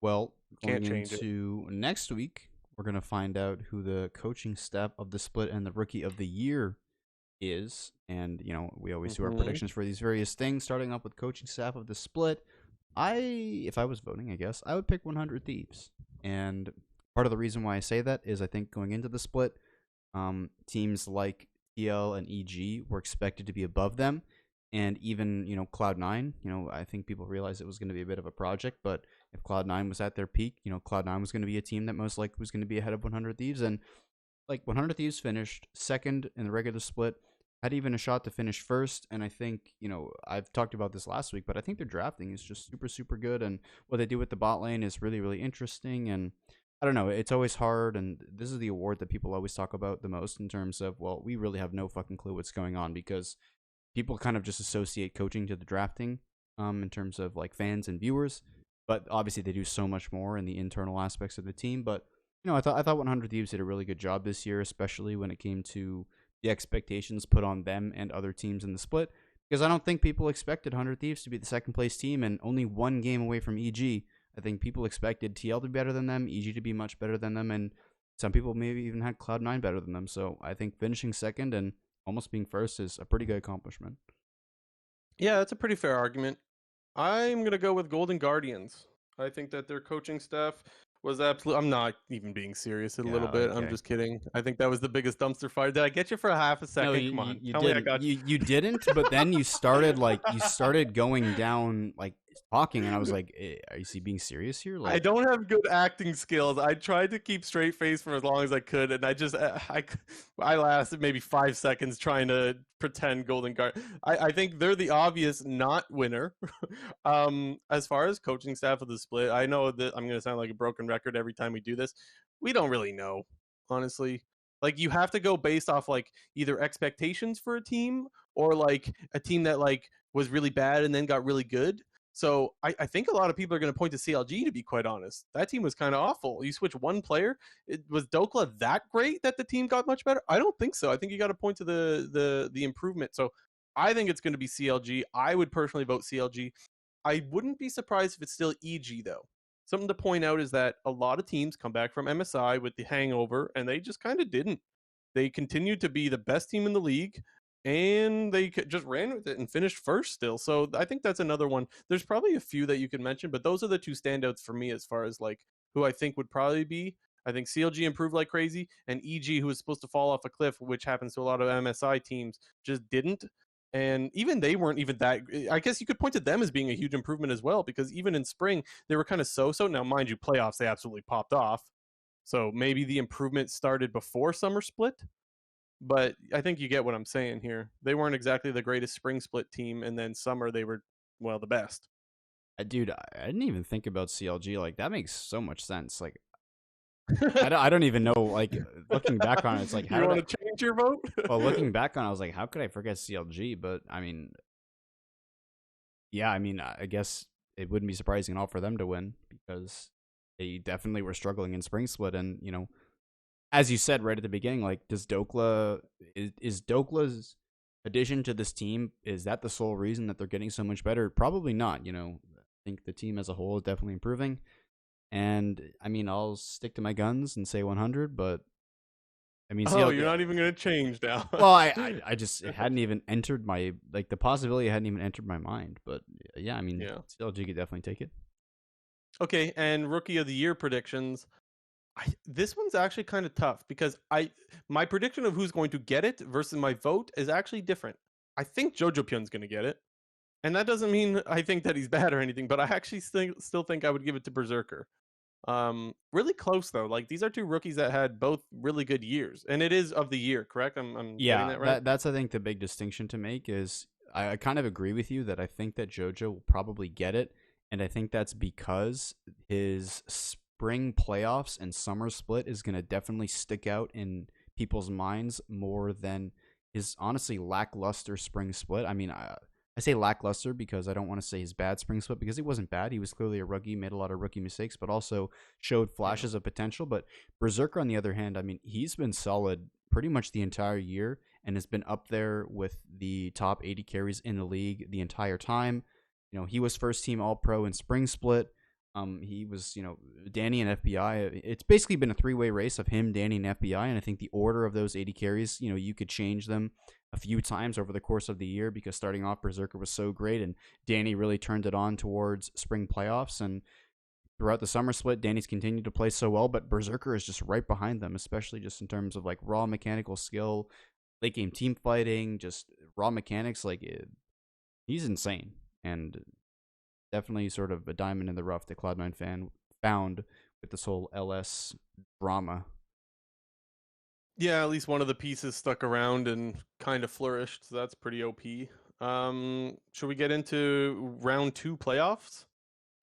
[SPEAKER 2] Well,
[SPEAKER 1] Can't
[SPEAKER 2] going
[SPEAKER 1] change it.
[SPEAKER 2] into next week, we're going to find out who the coaching staff of the split and the rookie of the year is. And, we always do our predictions for these various things, starting up with coaching staff of the split. If I was voting, I guess, I would pick 100 Thieves. And part of the reason why I say that is I think going into the split, teams like TL and EG were expected to be above them. And even, Cloud9, I think people realized it was going to be a bit of a project, but if Cloud9 was at their peak, Cloud9 was going to be a team that most likely was going to be ahead of 100 Thieves. And like 100 Thieves finished second in the regular split, had even a shot to finish first. And I think, I've talked about this last week, but I think their drafting is just super, super good. And what they do with the bot lane is really, really interesting. And I don't know, it's always hard. And this is the award that people always talk about the most in terms of, well, we really have no fucking clue what's going on, because people kind of just associate coaching to the drafting in terms of like fans and viewers. But obviously they do so much more in the internal aspects of the team. But I thought 100 Thieves did a really good job this year, especially when it came to the expectations put on them and other teams in the split. Because I don't think people expected 100 Thieves to be the second place team and only one game away from EG. I think people expected TL to be better than them, EG to be much better than them, and some people maybe even had Cloud9 better than them. So I think finishing second and almost being first is a pretty good accomplishment.
[SPEAKER 1] Yeah, that's a pretty fair argument. I'm going to go with Golden Guardians. I think that their coaching staff was absolute. I'm not even being serious a little bit. I'm just kidding. I think that was the biggest dumpster fire. Did I get you for a half a second?
[SPEAKER 2] No,
[SPEAKER 1] Come on.
[SPEAKER 2] you
[SPEAKER 1] Tell me I
[SPEAKER 2] didn't.
[SPEAKER 1] got
[SPEAKER 2] You didn't, but then you started going down like talking, and I was like, "Is he being serious here?"
[SPEAKER 1] I don't have good acting skills. I tried to keep straight face for as long as I could, and I lasted maybe 5 seconds trying to pretend Golden Guard. I think they're the obvious not winner. As far as coaching staff of the split, I know that I'm going to sound like a broken record every time we do this. We don't really know, honestly. Like, you have to go based off like either expectations for a team or like a team that like was really bad and then got really good. So I think a lot of people are going to point to CLG, to be quite honest. That team was kind of awful. You switch one player. Was Dokla that great that the team got much better? I don't think so. I think you got to point to the improvement. So I think it's going to be CLG. I would personally vote CLG. I wouldn't be surprised if it's still EG though. something to point out is that a lot of teams come back from MSI with the hangover, and they just kind of didn't. They continued to be the best team in the league, and they just ran with it and finished first still. So I think that's another one. There's probably a few that you could mention, but those are the two standouts for me as far as like who I think would probably be. I think CLG improved like crazy, and EG, who was supposed to fall off a cliff, which happens to a lot of MSI teams, just didn't. And even they weren't even that. I guess you could point to them as being a huge improvement as well, because even in spring they were kind of so-so. Now, mind you, playoffs they absolutely popped off. So maybe the improvement started before summer split, but I think you get what I'm saying here. They weren't exactly the greatest spring split team, and then summer they were, well, the best.
[SPEAKER 2] Dude, I didn't even think about CLG. Like, that makes so much sense. Like, I don't even know. Like, looking back on it, it's like, how
[SPEAKER 1] You
[SPEAKER 2] did
[SPEAKER 1] want to change your vote?
[SPEAKER 2] well, looking back on it, I was like, how could I forget CLG? But I mean, yeah, I mean, I guess it wouldn't be surprising at all for them to win because they definitely were struggling in spring split. And, as you said right at the beginning, like, does Dokla, is Dokla's addition to this team, is that the sole reason that they're getting so much better? Probably not. I think the team as a whole is definitely improving. And I mean, I'll stick to my guns and say 100, but I mean,
[SPEAKER 1] Oh, you're not even going to change now.
[SPEAKER 2] well, I just, it hadn't even entered my, like, the possibility hadn't even entered my mind. But yeah, I mean,
[SPEAKER 1] Yeah.
[SPEAKER 2] CLG could definitely take it.
[SPEAKER 1] Okay, and rookie of the year predictions. This one's actually kind of tough because my prediction of who's going to get it versus my vote is actually different. I think Jojo Pyun's going to get it, and that doesn't mean I think that he's bad or anything, but I actually still think I would give it to Berserker. Really close though. Like, these are two rookies that had both really good years, and it is of the year, correct? I'm getting that right.
[SPEAKER 2] That's I think the big distinction to make is I kind of agree with you that I think that JoJo will probably get it, and I think that's because his spring playoffs and summer split is going to definitely stick out in people's minds more than his honestly lackluster spring split. I mean, I say lackluster because I don't want to say his bad spring split because he wasn't bad. He was clearly a rookie, made a lot of rookie mistakes, but also showed flashes of potential. But Berserker, on the other hand, I mean, he's been solid pretty much the entire year and has been up there with the top 80 carries in the league the entire time. He was first team All Pro in spring split. He was, Danny and FBI. It's basically been a three-way race of him, Danny, and FBI, and I think the order of those 80 carries, you could change them a few times over the course of the year because starting off, Berserker was so great, and Danny really turned it on towards spring playoffs, and throughout the summer split, Danny's continued to play so well, but Berserker is just right behind them, especially just in terms of like raw mechanical skill, late game team fighting, just raw mechanics. Like, he's insane, and definitely sort of a diamond in the rough that Cloud9 fan found with this whole LS drama.
[SPEAKER 1] Yeah, at least one of the pieces stuck around and kind of flourished, so that's pretty OP. Should we get into round 2 playoffs?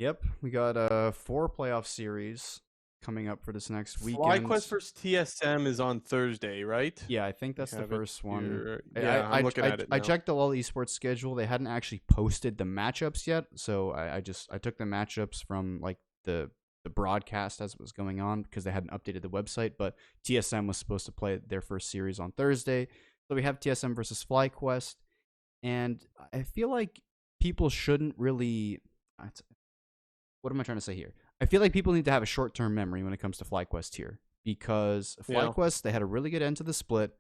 [SPEAKER 2] Yep, we got 4 playoff series coming up for this next weekend.
[SPEAKER 1] FlyQuest versus TSM is on Thursday, right?
[SPEAKER 2] Yeah, I think that's the first one.
[SPEAKER 1] Yeah, I'm looking at it now.
[SPEAKER 2] I checked the All Esports schedule. They hadn't actually posted the matchups yet, so I took the matchups from like the broadcast as it was going on because they hadn't updated the website. But TSM was supposed to play their first series on Thursday, so we have TSM versus FlyQuest, and I feel like people shouldn't really. What am I trying to say here? I feel like people need to have a short-term memory when it comes to FlyQuest here because FlyQuest, they had a really good end to the split.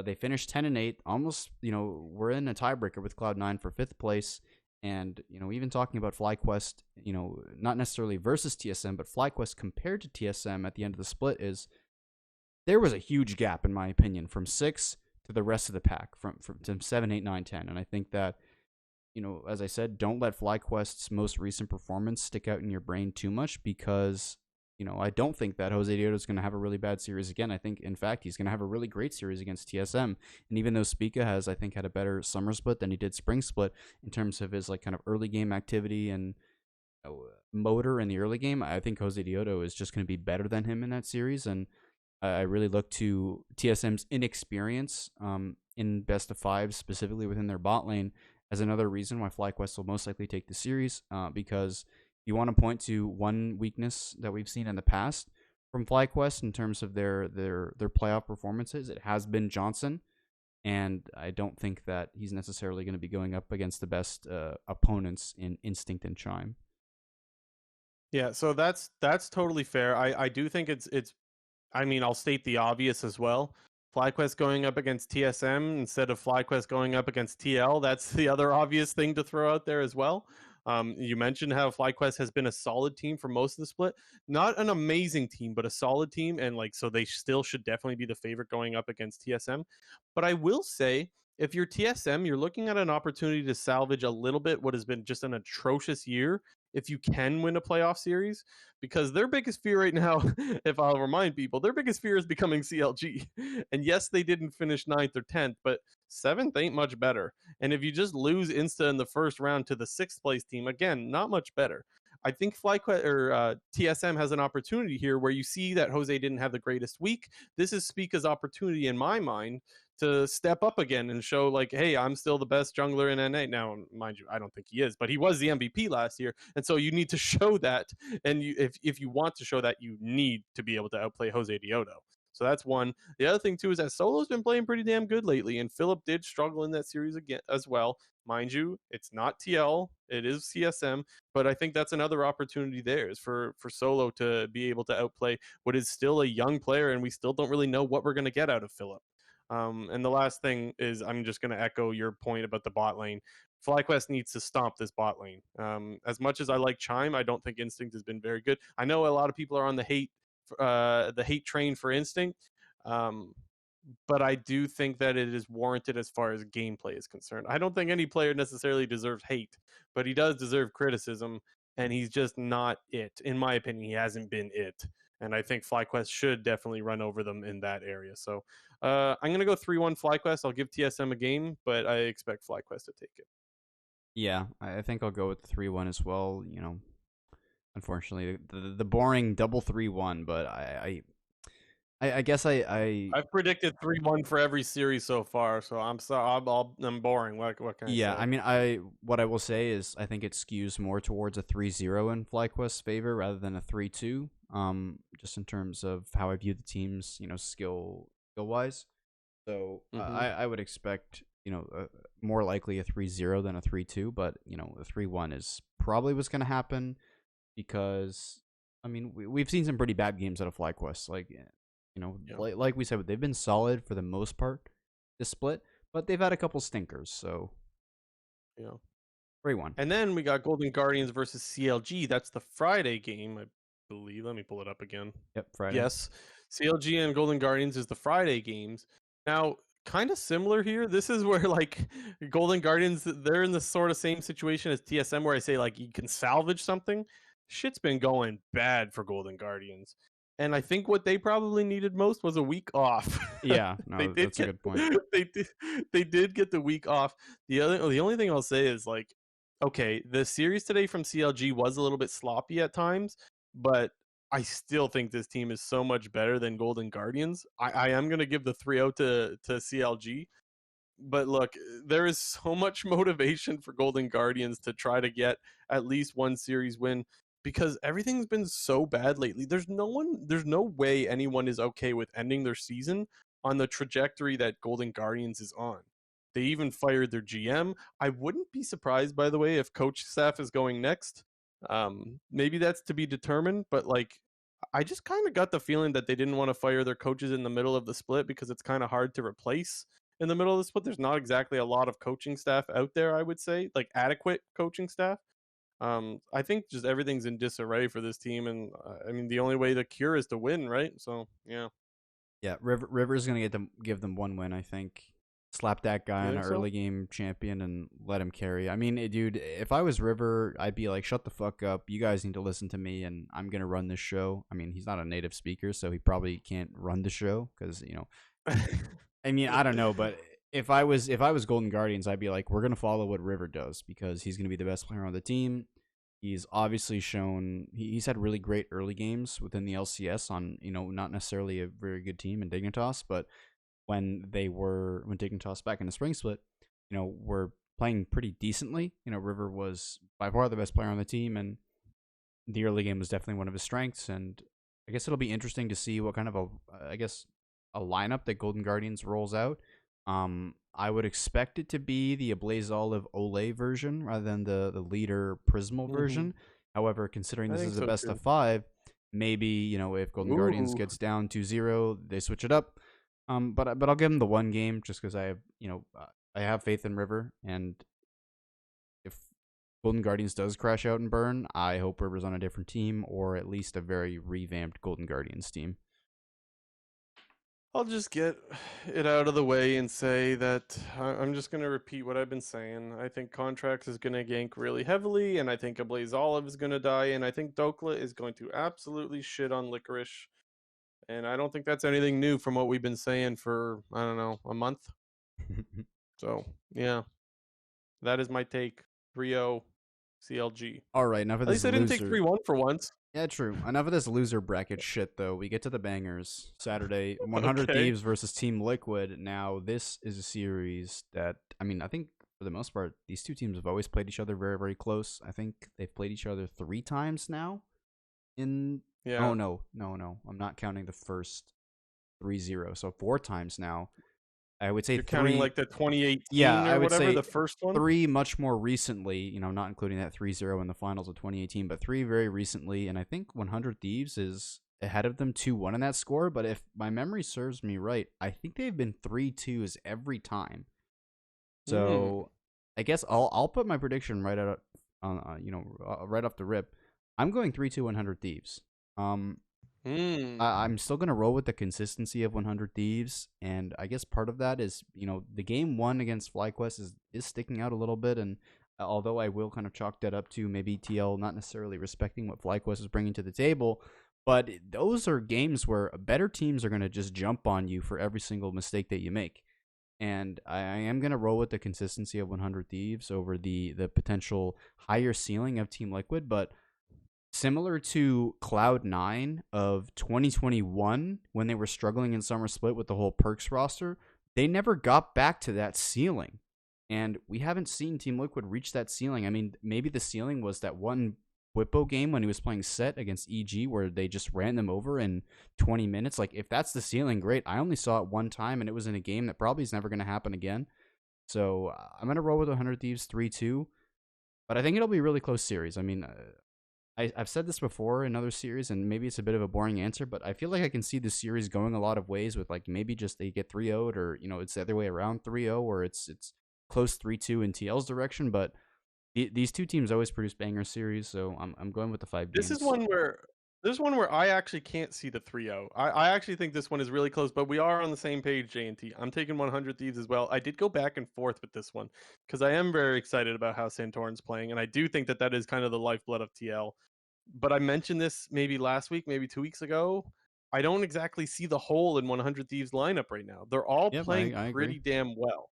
[SPEAKER 2] They finished 10-8, almost, we're in a tiebreaker with Cloud9 for 5th place. And, even talking about FlyQuest, not necessarily versus TSM, but FlyQuest compared to TSM at the end of the split there was a huge gap, in my opinion, from 6 to the rest of the pack, from 7, 8, 9, 10. And I think that, as I said, don't let FlyQuest's most recent performance stick out in your brain too much because, I don't think that Jose Dioto is going to have a really bad series again. I think, in fact, he's going to have a really great series against TSM. And even though Spica has, I think, had a better summer split than he did spring split in terms of his like kind of early game activity and motor in the early game, I think Jose Dioto is just going to be better than him in that series. And I really look to TSM's inexperience in best of 5, specifically within their bot lane, as another reason why FlyQuest will most likely take the series, because you want to point to one weakness that we've seen in the past from FlyQuest in terms of their playoff performances. It has been Johnson, and I don't think that he's necessarily going to be going up against the best opponents in Instinct and Chime.
[SPEAKER 1] Yeah, so that's totally fair. I do think it's I mean, I'll state the obvious as well. FlyQuest going up against TSM instead of FlyQuest going up against TL. That's the other obvious thing to throw out there as well. You mentioned how FlyQuest has been a solid team for most of the split. Not an amazing team, but a solid team. And like, so they still should definitely be the favorite going up against TSM. But I will say, if you're TSM, you're looking at an opportunity to salvage a little bit what has been just an atrocious year if you can win a playoff series, because their biggest fear right now, if I'll remind people, their biggest fear is becoming CLG. And yes, they didn't finish 9th or 10th, but 7th ain't much better. And if you just lose insta in the first round to the 6th place team, again, not much better. I think FlyQuest or TSM has an opportunity here where you see that Jose didn't have the greatest week. This is Spica's opportunity, in my mind, to step up again and show like, hey, I'm still the best jungler in NA. Now, mind you, I don't think he is, but he was the MVP last year, and so you need to show that. And if you want to show that, you need to be able to outplay Jose Diodo. So that's one. The other thing too is that Solo's been playing pretty damn good lately, and Philip did struggle in that series again as well. Mind you, it's not TL, it is CSM, but I think that's another opportunity there is for Solo to be able to outplay what is still a young player, and we still don't really know what we're going to get out of Philip. And the last thing is, I'm just going to echo your point about the bot lane. FlyQuest needs to stomp this bot lane. As much as I like Chime, I don't think Instinct has been very good. I know a lot of people are on the hate train for Instinct, um, but I do think that it is warranted as far as gameplay is concerned. I don't think any player necessarily deserves hate, but he does deserve criticism, and he's just not it. In my opinion, he hasn't been it. And I think FlyQuest should definitely run over them in that area. So I'm going to go 3-1 FlyQuest. I'll give TSM a game, but I expect FlyQuest to take it.
[SPEAKER 2] Yeah, I think I'll go with the 3-1 as well. You know, unfortunately, the boring double 3-1, but I guess
[SPEAKER 1] I've predicted 3-1 for every series so far, so I'm boring. What can I
[SPEAKER 2] yeah,
[SPEAKER 1] say?
[SPEAKER 2] I mean, what I will say is I think it skews more towards a 3-0 in FlyQuest's favor rather than a 3-2. Just in terms of how I view the teams, you know, skill wise. So
[SPEAKER 1] Mm-hmm.
[SPEAKER 2] I would expect, you know, more likely a 3-0 than a 3-2, but you know, a 3-1 is probably what's going to happen because I mean we've seen some pretty bad games out of FlyQuest. Like you know,
[SPEAKER 1] Yeah.
[SPEAKER 2] like we said, they've been solid for the most part this split, but they've had a couple stinkers. So
[SPEAKER 1] Yeah.
[SPEAKER 2] 3-1.
[SPEAKER 1] And then we got Golden Guardians versus CLG. That's the Friday game, I believe. Let me pull it up again.
[SPEAKER 2] Yep, Friday.
[SPEAKER 1] Yes, CLG and Golden Guardians is the Friday games. Now, kind of similar here. This is where like Golden Guardians, they're in the sort of same situation as TSM, where I say like you can salvage something. Shit's been going bad for Golden Guardians, and I think what they probably needed most was a week off.
[SPEAKER 2] Yeah,
[SPEAKER 1] they
[SPEAKER 2] no,
[SPEAKER 1] did
[SPEAKER 2] that's a
[SPEAKER 1] get
[SPEAKER 2] good point.
[SPEAKER 1] they did they did get the week off. The only thing I'll say is like, okay, the series today from CLG was a little bit sloppy at times, but I still think this team is so much better than Golden Guardians. I am going to give the 3-0 to CLG. But look, there is so much motivation for Golden Guardians to try to get at least one series win because everything's been so bad lately. There's no way anyone is okay with ending their season on the trajectory that Golden Guardians is on. They even fired their GM. I wouldn't be surprised, by the way, if coach staff is going next. Maybe that's to be determined, but like I just kind of got the feeling that they didn't want to fire their coaches in the middle of the split because it's kind of hard to replace in the middle of the split. There's not exactly a lot of coaching staff out there, I would say, like adequate coaching staff. I think just everything's in disarray for this team, and I mean the only way to cure is to win, right? So yeah,
[SPEAKER 2] Yeah, River's gonna give them one win. I think. Slap that guy
[SPEAKER 1] you
[SPEAKER 2] on an
[SPEAKER 1] think so?
[SPEAKER 2] early game champion and let him carry. I mean, dude, if I was River, I'd be like, shut the fuck up. You guys need to listen to me, and I'm gonna run this show. I mean, he's not a native speaker, so he probably can't run the show because you know. I mean, I don't know, but if I was Golden Guardians, I'd be like, we're gonna follow what River does because he's gonna be the best player on the team. He's obviously shown he's had really great early games within the LCS on not necessarily a very good team in Dignitas, but when Dignitas back in the spring split, were playing pretty decently. River was by far the best player on the team, and the early game was definitely one of his strengths. And I guess it'll be interesting to see what kind of a lineup that Golden Guardians rolls out. I would expect it to be the Ablaze Olive Olay version rather than the leader Prismal
[SPEAKER 1] Mm-hmm.
[SPEAKER 2] version, However, considering
[SPEAKER 1] I
[SPEAKER 2] this
[SPEAKER 1] think
[SPEAKER 2] is a
[SPEAKER 1] so
[SPEAKER 2] best of
[SPEAKER 1] too.
[SPEAKER 2] 5, maybe, if Golden Guardians
[SPEAKER 1] Ooh.
[SPEAKER 2] gets down 2-0, they switch it up. But I'll give them the one game just because I have faith in River, and if Golden Guardians does crash out and burn, I hope River's on a different team or at least a very revamped Golden Guardians team.
[SPEAKER 1] I'll just get it out of the way and say that I'm just going to repeat what I've been saying. I think Contracts is going to gank really heavily, and I think a Blaze Olive is going to die, and I think Dokla is going to absolutely shit on Licorice. And I don't think that's anything new from what we've been saying for, I don't know, a month. So, yeah, that is my take. 3-0 CLG.
[SPEAKER 2] All right, enough of
[SPEAKER 1] At
[SPEAKER 2] this
[SPEAKER 1] least I didn't take
[SPEAKER 2] loser.
[SPEAKER 1] 3-1 for once.
[SPEAKER 2] Yeah, true. Enough of this loser bracket shit, though. We get to the bangers. Saturday, 100
[SPEAKER 1] Okay.
[SPEAKER 2] Thieves versus Team Liquid. Now, this is a series that, I think for the most part, these two teams have always played each other very, very close. I think they've played each other 3 times now. Oh,
[SPEAKER 1] Yeah.
[SPEAKER 2] no. I'm not counting the first 3-0. So 4 times now. I would say
[SPEAKER 1] You're counting
[SPEAKER 2] three.
[SPEAKER 1] like the
[SPEAKER 2] Yeah,
[SPEAKER 1] 2018
[SPEAKER 2] I
[SPEAKER 1] or
[SPEAKER 2] would
[SPEAKER 1] whatever,
[SPEAKER 2] say
[SPEAKER 1] the first one?
[SPEAKER 2] 3 much more recently, not including that 3-0 in the finals of 2018, but 3 very recently. And I think 100 Thieves is ahead of them 2-1 in that score. But if my memory serves me right, I think they've been 3-2s every time.
[SPEAKER 1] Hmm.
[SPEAKER 2] So I guess I'll put my prediction right out, right off the rip. I'm going 3-2 100 Thieves. Um,
[SPEAKER 1] Hmm.
[SPEAKER 2] I'm still gonna roll with the consistency of 100 Thieves, and I guess part of that is the game one against FlyQuest is sticking out a little bit, and although I will kind of chalk that up to maybe TL not necessarily respecting what FlyQuest is bringing to the table, but those are games where better teams are gonna just jump on you for every single mistake that you make, and I am gonna roll with the consistency of 100 Thieves over the potential higher ceiling of Team Liquid, but similar to Cloud9 of 2021 when they were struggling in Summer Split with the whole Perks roster, they never got back to that ceiling. And we haven't seen Team Liquid reach that ceiling. I mean, maybe the ceiling was that one Whippo game when he was playing Set against EG where they just ran them over in 20 minutes. Like, if that's the ceiling, great. I only saw it one time, and it was in a game that probably is never going to happen again. So I'm going to roll with 100 Thieves 3-2. But I think it'll be a really close series. I mean, I've said this before in other series, and maybe it's a bit of a boring answer, but I feel like I can see the series going a lot of ways with like maybe just they get 3-0'd or it's the other way around 3-0 or it's close 3-2 in TL's direction. But these two teams always produce banger series, so I'm going with the 5 games.
[SPEAKER 1] This is one where I actually can't see the 3-0. I actually think this one is really close, but we are on the same page, J&T. I'm taking 100 Thieves as well. I did go back and forth with this one because I am very excited about how Santorin's playing, and I do think that that is kind of the lifeblood of TL. But I mentioned this maybe last week, maybe 2 weeks ago. I don't exactly see the hole in 100 Thieves lineup right now. They're all
[SPEAKER 2] Yep,
[SPEAKER 1] playing
[SPEAKER 2] I agree.
[SPEAKER 1] pretty damn well.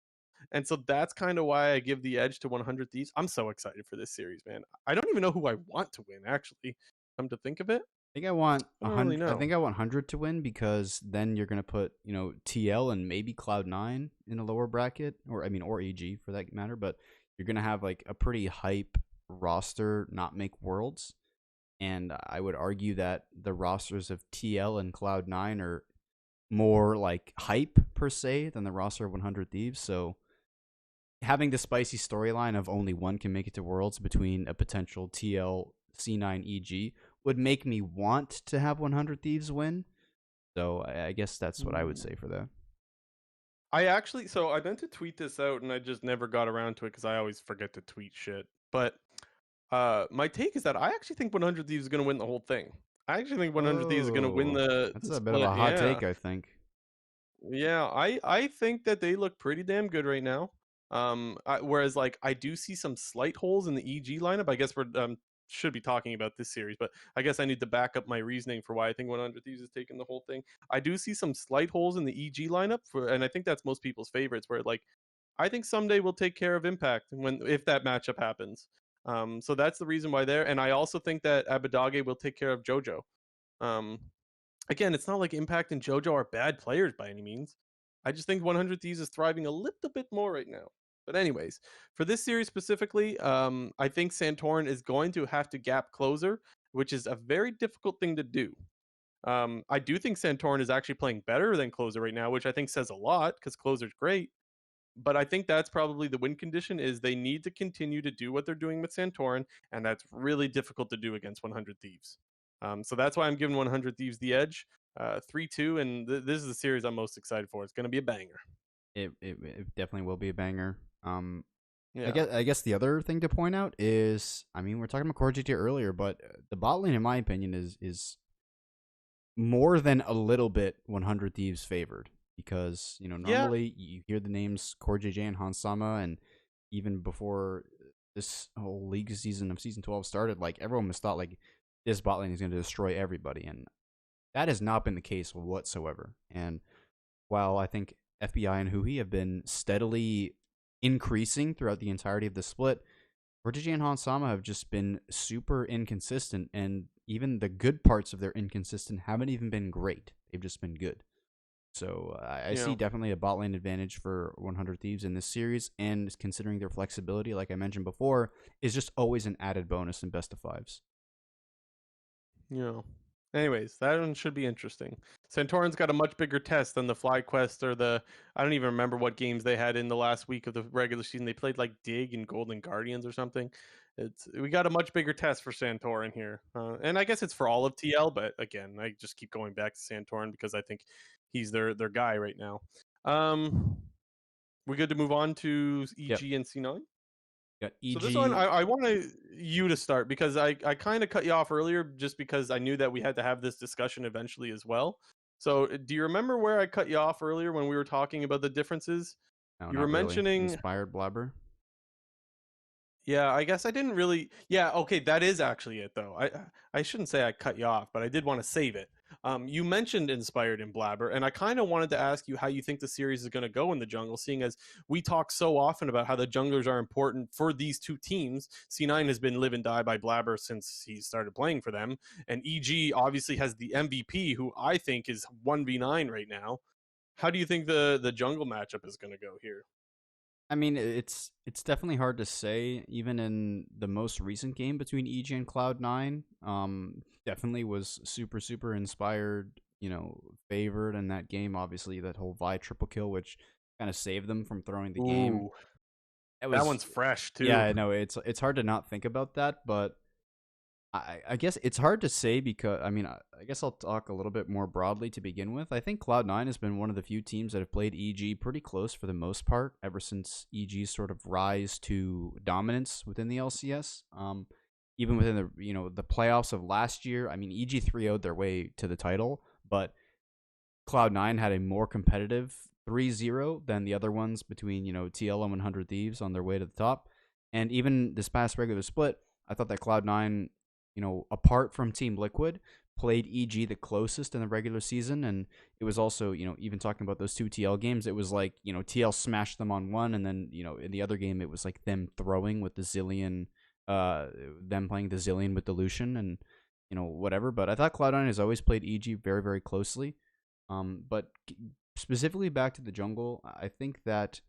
[SPEAKER 1] And so that's kind of why I give the edge to 100 Thieves. I'm so excited for this series, man. I don't even know who I want to win, actually. Come to think of it,
[SPEAKER 2] I think I want
[SPEAKER 1] I don't really
[SPEAKER 2] 100. I
[SPEAKER 1] know.
[SPEAKER 2] think I want 100 to win because then you're gonna put TL and maybe Cloud9 in a lower bracket, or EG for that matter. But you're gonna have like a pretty hype roster, not make worlds. And I would argue that the rosters of TL and Cloud9 are more like hype per se than the roster of 100 Thieves. So having the spicy storyline of only one can make it to Worlds between a potential TL C9 EG would make me want to have 100 Thieves win. So I guess that's what I would
[SPEAKER 1] Hmm.
[SPEAKER 2] say for that.
[SPEAKER 1] So I meant to tweet this out and I just never got around to it because I always forget to tweet shit. But my take is that I actually think 100 Thieves is going to win the whole thing. I actually think 100 Thieves is going to win
[SPEAKER 2] Oh, that's
[SPEAKER 1] the
[SPEAKER 2] a bit of a
[SPEAKER 1] split.
[SPEAKER 2] hot
[SPEAKER 1] Yeah.
[SPEAKER 2] take, I think.
[SPEAKER 1] Yeah, I think that they look pretty damn good right now. Whereas like I do see some slight holes in the EG lineup. I guess we're should be talking about this series, but I guess I need to back up my reasoning for why I think 100 Thieves is taking the whole thing. I do see some slight holes in the EG lineup and I think that's most people's favorites. Where like I think someday we'll take care of Impact if that matchup happens. So that's the reason why there. And I also think that Abadage will take care of JoJo. Um, Again, it's not like Impact and JoJo are bad players by any means. I just think 100 Thieves is thriving a little bit more right now. But anyways, for this series specifically, I think Santorin is going to have to gap closer, which is a very difficult thing to do. I do think Santorin is actually playing better than closer right now, which I think says a lot because closer's great. but I think that's probably the win condition is they need to continue to do what they're doing with Santorin, and that's really difficult to do against 100 Thieves. So that's why I'm giving 100 Thieves the edge, 3-2, and this is the series I'm most excited for. It's going to be a banger.
[SPEAKER 2] It definitely will be a banger.
[SPEAKER 1] Yeah.
[SPEAKER 2] I guess the other thing to point out is, I mean, we're talking about COREJJ earlier, but the bot lane, in my opinion, is more than a little bit 100 Thieves favored, because
[SPEAKER 1] Yeah.
[SPEAKER 2] normally you hear the names COREJJ and Hansama, and even before this whole league season of season 12 started, like everyone was thought like this bot lane is going to destroy everybody, and that has not been the case whatsoever. And while I think FBI and Hui have been steadily increasing throughout the entirety of the split, COREJJ and Hansama have just been super inconsistent, and even the good parts of their inconsistent haven't even been great. They've just been good. So I see
[SPEAKER 1] Yeah.
[SPEAKER 2] definitely a bot lane advantage for 100 Thieves in this series, and considering their flexibility, like I mentioned before, is just always an added bonus in best of fives.
[SPEAKER 1] Yeah. Anyways, that one should be interesting. Santorin's got a much bigger test than the FlyQuest or the I don't even remember what games they had in the last week of the regular season. They played like Dig and Golden Guardians or something. We got a much bigger test for Santorin here, and I guess it's for all of TL. But again, I just keep going back to Santorin because I think he's their guy right now. We good to move on to
[SPEAKER 2] Yep.
[SPEAKER 1] EG and C9?
[SPEAKER 2] Got
[SPEAKER 1] So this one,
[SPEAKER 2] EG.
[SPEAKER 1] I want you to start because I kind of cut you off earlier just because I knew that we had to have this discussion eventually as well. So do you remember where I cut you off earlier when we were talking about the differences?
[SPEAKER 2] No,
[SPEAKER 1] You were
[SPEAKER 2] not really.
[SPEAKER 1] mentioning
[SPEAKER 2] Inspired Blabber.
[SPEAKER 1] yeah, I guess I didn't really. Yeah, okay, that is actually it though. I shouldn't say I cut you off, but I did want to save it. You mentioned inspired in Blabber, and I kind of wanted to ask you how you think the series is going to go in the jungle, seeing as we talk so often about how the junglers are important for these two teams. C9 has been live and die by Blabber since he started playing for them, and EG obviously has the MVP, who I think is 1v9 right now. How do you think the jungle matchup is going to go here?
[SPEAKER 2] I mean, it's definitely hard to say. Even in the most recent game between EG and Cloud9, definitely was super inspired. Favored in that game. Obviously, that whole Vi triple kill, which kind of saved them from throwing the game.
[SPEAKER 1] Ooh,
[SPEAKER 2] It
[SPEAKER 1] that
[SPEAKER 2] was,
[SPEAKER 1] one's fresh
[SPEAKER 2] yeah,
[SPEAKER 1] too.
[SPEAKER 2] I know it's hard to not think about that, but I guess it's hard to say because I mean I guess I'll talk a little bit more broadly to begin with. I think Cloud9 has been one of the few teams that have played EG pretty close for the most part ever since EG's sort of rise to dominance within the LCS. Even within the the playoffs of last year, I mean EG 3-0'd their way to the title, but Cloud9 had a more competitive 3-0 than the other ones between TL and 100 Thieves on their way to the top. And even this past regular split, I thought that Cloud9, apart from Team Liquid, played EG the closest in the regular season. And it was also, even talking about those two TL games, it was like, TL smashed them on one. And then, in the other game, it was like them throwing with the Zillion, them playing the Zillion with the Lucian and, whatever. But I thought Cloud9 has always played EG very closely. But specifically back to the jungle, I think that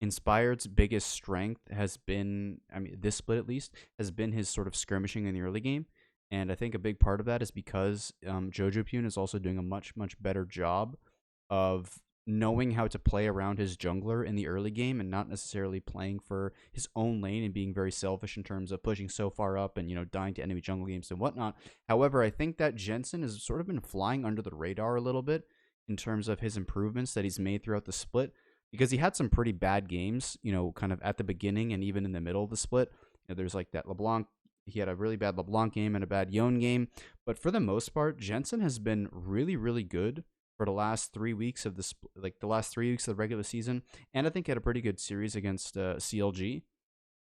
[SPEAKER 2] Inspired's biggest strength has been, I mean, this split at least, has been his sort of skirmishing in the early game. And I think a big part of that is because Jojo Pune is also doing a much better job of knowing how to play around his jungler in the early game and not necessarily playing for his own lane and being very selfish in terms of pushing so far up and dying to enemy jungle games and whatnot. However, I think that Jensen has sort of been flying under the radar a little bit in terms of his improvements that he's made throughout the split, because he had some pretty bad games, kind of at the beginning and even in the middle of the split. There's like that LeBlanc. He had a really bad LeBlanc game and a bad Yone game. But for the most part, Jensen has been really good for the last 3 weeks of the last 3 weeks of the regular season. And I think he had a pretty good series against CLG.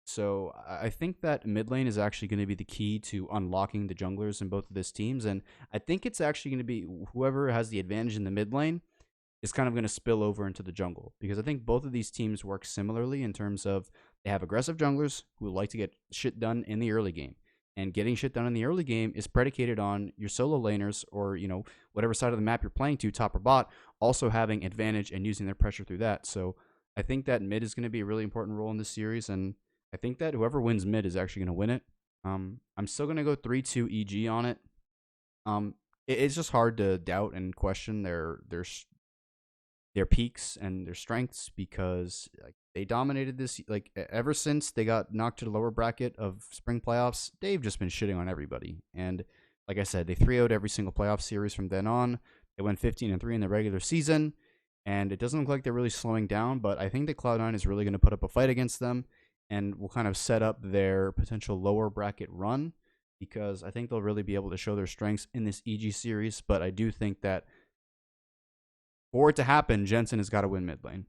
[SPEAKER 2] So I think that mid lane is actually going to be the key to unlocking the junglers in both of these teams. And I think it's actually going to be whoever has the advantage in the mid lane is kind of going to spill over into the jungle, because I think both of these teams work similarly in terms of they have aggressive junglers who like to get shit done in the early game. And getting shit done in the early game is predicated on your solo laners or, whatever side of the map you're playing to, top or bot, also having advantage and using their pressure through that. So I think that mid is going to be a really important role in this series. And I think that whoever wins mid is actually going to win it. I'm still going to go 3-2 EG on it. It's just hard to doubt and question their peaks and their strengths, because like They dominated this, like, ever since they got knocked to the lower bracket of spring playoffs. They've just been shitting on everybody. And like I said, they 3-0'd every single playoff series from then on. They went 15-3 in the regular season, and it doesn't look like they're really slowing down. But I think that Cloud9 is really going to put up a fight against them, and will kind of set up their potential lower bracket run, because I think they'll really be able to show their strengths in this EG series. But I do think that for it to happen, Jensen has got to win mid lane.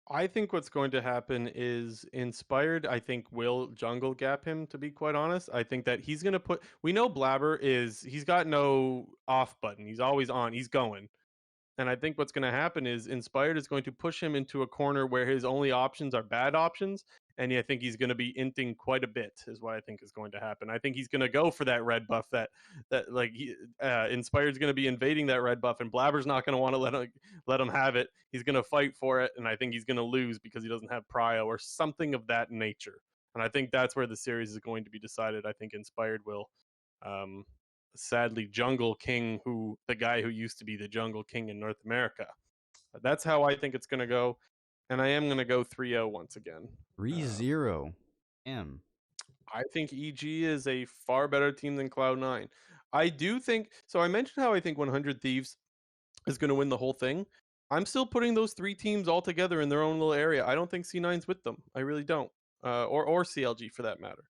[SPEAKER 1] I think what's going to happen is Inspired, I think, will jungle gap him, to be quite honest. I think that he's going to put. We know Blabber he's got no off button. He's always on. He's going. And I think what's going to happen is Inspired is going to push him into a corner where his only options are bad options. And I think he's going to be inting quite a bit, is what I think is going to happen. I think he's going to go for that red buff that like Inspired's going to be invading that red buff, and Blabber's not going to want to let him have it. He's going to fight for it, and I think he's going to lose because he doesn't have prio or something of that nature. And I think that's where the series is going to be decided. I think Inspired will sadly Jungle King, the guy who used to be the Jungle King in North America. That's how I think it's going to go, and I am going to go 3-0 once again.
[SPEAKER 2] 3-0.
[SPEAKER 1] I think EG is a far better team than Cloud9. I do think so. I mentioned how I think 100 Thieves is going to win the whole thing. I'm still putting those three teams all together in their own little area. I don't think C9's with them. I really don't, or CLG for that matter.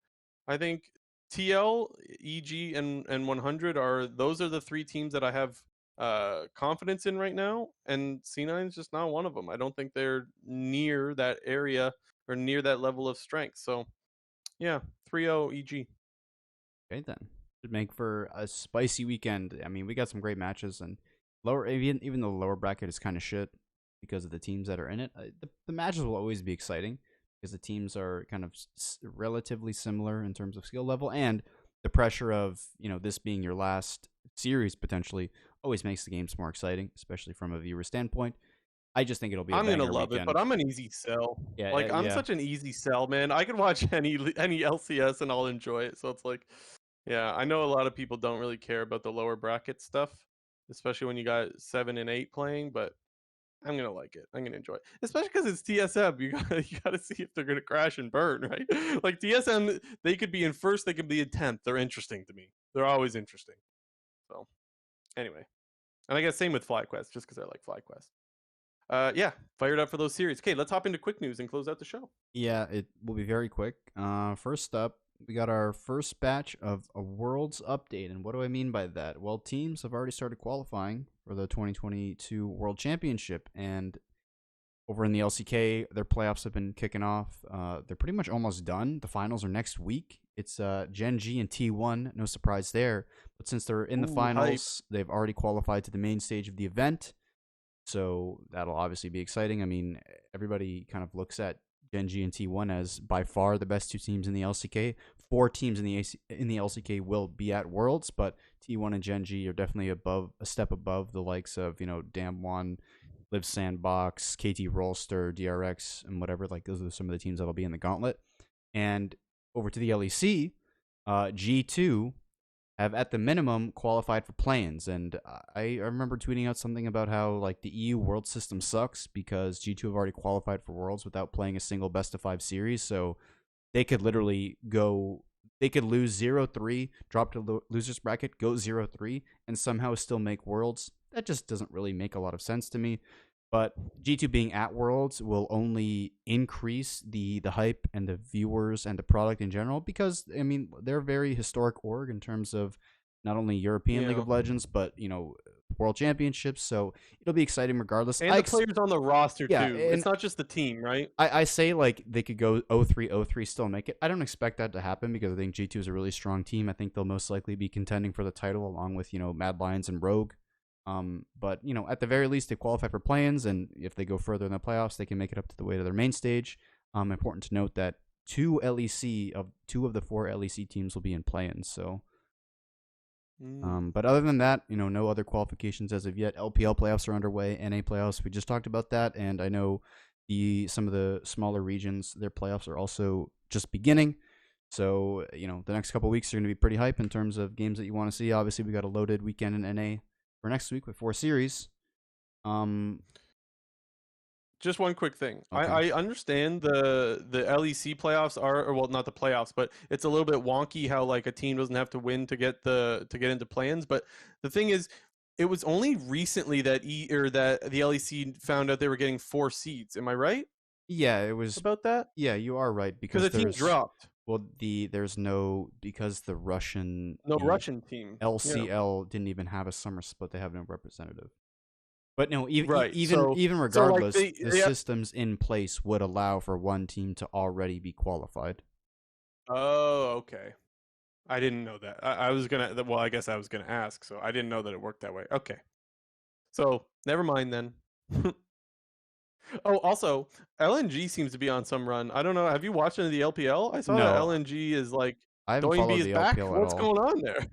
[SPEAKER 1] I think TL, EG, and 100 are the three teams that I have confidence in right now, and C9 is just not one of them. I don't think they're near that area or near that level of strength. So, yeah, 3-0 EG.
[SPEAKER 2] Okay, then. Should make for a spicy weekend. I mean, we got some great matches, and lower even though the lower bracket is kind of shit because of the teams that are in it, the matches will always be exciting because the teams are kind of relatively similar in terms of skill level, and the pressure of, this being your last series potentially always makes the games more exciting, especially from a viewer standpoint. I just think it'll be.
[SPEAKER 1] I'm gonna love it, but I'm an easy sell.
[SPEAKER 2] Yeah,
[SPEAKER 1] I'm such an easy sell, man. I can watch any LCS and I'll enjoy it. So it's like, yeah, I know a lot of people don't really care about the lower bracket stuff, especially when you got 7 and 8 playing. But I'm gonna like it. I'm gonna enjoy it, especially because it's TSM. You gotta see if they're gonna crash and burn, right? Like TSM, they could be in first, they could be in 10th. They're interesting to me. They're always interesting. So anyway, and I guess same with FlyQuest, just because I like FlyQuest. Yeah, fired up for those series. Okay, let's hop into quick news and close out the show.
[SPEAKER 2] Yeah, it will be very quick. First up, we got our first batch of a Worlds update. And what do I mean by that? Well, teams have already started qualifying for the 2022 World Championship. And over in the LCK, their playoffs have been kicking off. They're pretty much almost done. The finals are next week. It's Gen G and T1. No surprise there. But since they're in the finals, they've already qualified to the main stage of the event. So that'll obviously be exciting. I mean, everybody kind of looks at Gen G and T1 as by far the best two teams in the LCK. 4 teams in the LCK will be at Worlds, but T1 and Gen G are definitely a step above the likes of, Damwon, Live Sandbox, KT Rolster, DRX, and whatever. Like, those are some of the teams that'll be in the gauntlet. And over to the LEC, G2 have at the minimum qualified for play-ins, and I remember tweeting out something about how, like, the EU World system sucks because G2 have already qualified for Worlds without playing a single best-of-5 series, so they could literally lose 0-3, drop to losers bracket, go 0-3, and somehow still make Worlds. That just doesn't really make a lot of sense to me. But G2 being at Worlds will only increase the hype and the viewers and the product in general because, I mean, they're a very historic org in terms of not only European League of Legends, but, World Championships. So it'll be exciting regardless.
[SPEAKER 1] And the players on the roster, too. It's not just the team, right?
[SPEAKER 2] I say, like, they could go 0-3, still make it. I don't expect that to happen because I think G2 is a really strong team. I think they'll most likely be contending for the title along with, Mad Lions and Rogue. But, at the very least, they qualify for play-ins, and if they go further in the playoffs, they can make it up to the way to their main stage. Important to note that 2 of the 4 LEC teams will be in play-ins, so. But other than that, no other qualifications as of yet. LPL playoffs are underway, NA playoffs, we just talked about that, and I know some of the smaller regions, their playoffs are also just beginning. So, the next couple weeks are going to be pretty hype in terms of games that you want to see. Obviously, we got a loaded weekend in NA for next week with 4 series.
[SPEAKER 1] just one quick thing.
[SPEAKER 2] Okay.
[SPEAKER 1] I understand the LEC playoffs are, or well, not the playoffs, but it's a little bit wonky how like a team doesn't have to win to get into plans. But the thing is, it was only recently that or that the LEC found out they were getting 4 seeds. Am I right
[SPEAKER 2] Yeah, it was.
[SPEAKER 1] about that?
[SPEAKER 2] Yeah, you are right
[SPEAKER 1] Because
[SPEAKER 2] because
[SPEAKER 1] a team
[SPEAKER 2] there's
[SPEAKER 1] dropped,
[SPEAKER 2] there's no because the Russian
[SPEAKER 1] no Russian team. Yeah,
[SPEAKER 2] LCL didn't even have a summer split. They have no representative. But no,
[SPEAKER 1] right.
[SPEAKER 2] even
[SPEAKER 1] So like
[SPEAKER 2] regardless, the systems in place would allow for one team to already be qualified.
[SPEAKER 1] Oh, okay. I didn't know that. I was gonna. Well, I guess I was gonna ask. So I didn't know that it worked that way. Okay. So never mind then. Oh, also, LNG seems to be on some run. I don't know. Have you watched any of the LPL? I saw that
[SPEAKER 2] No,
[SPEAKER 1] LNG is like
[SPEAKER 2] I haven't
[SPEAKER 1] Doinby
[SPEAKER 2] followed
[SPEAKER 1] is
[SPEAKER 2] the
[SPEAKER 1] back.
[SPEAKER 2] LPL at
[SPEAKER 1] What's
[SPEAKER 2] all.
[SPEAKER 1] going on there?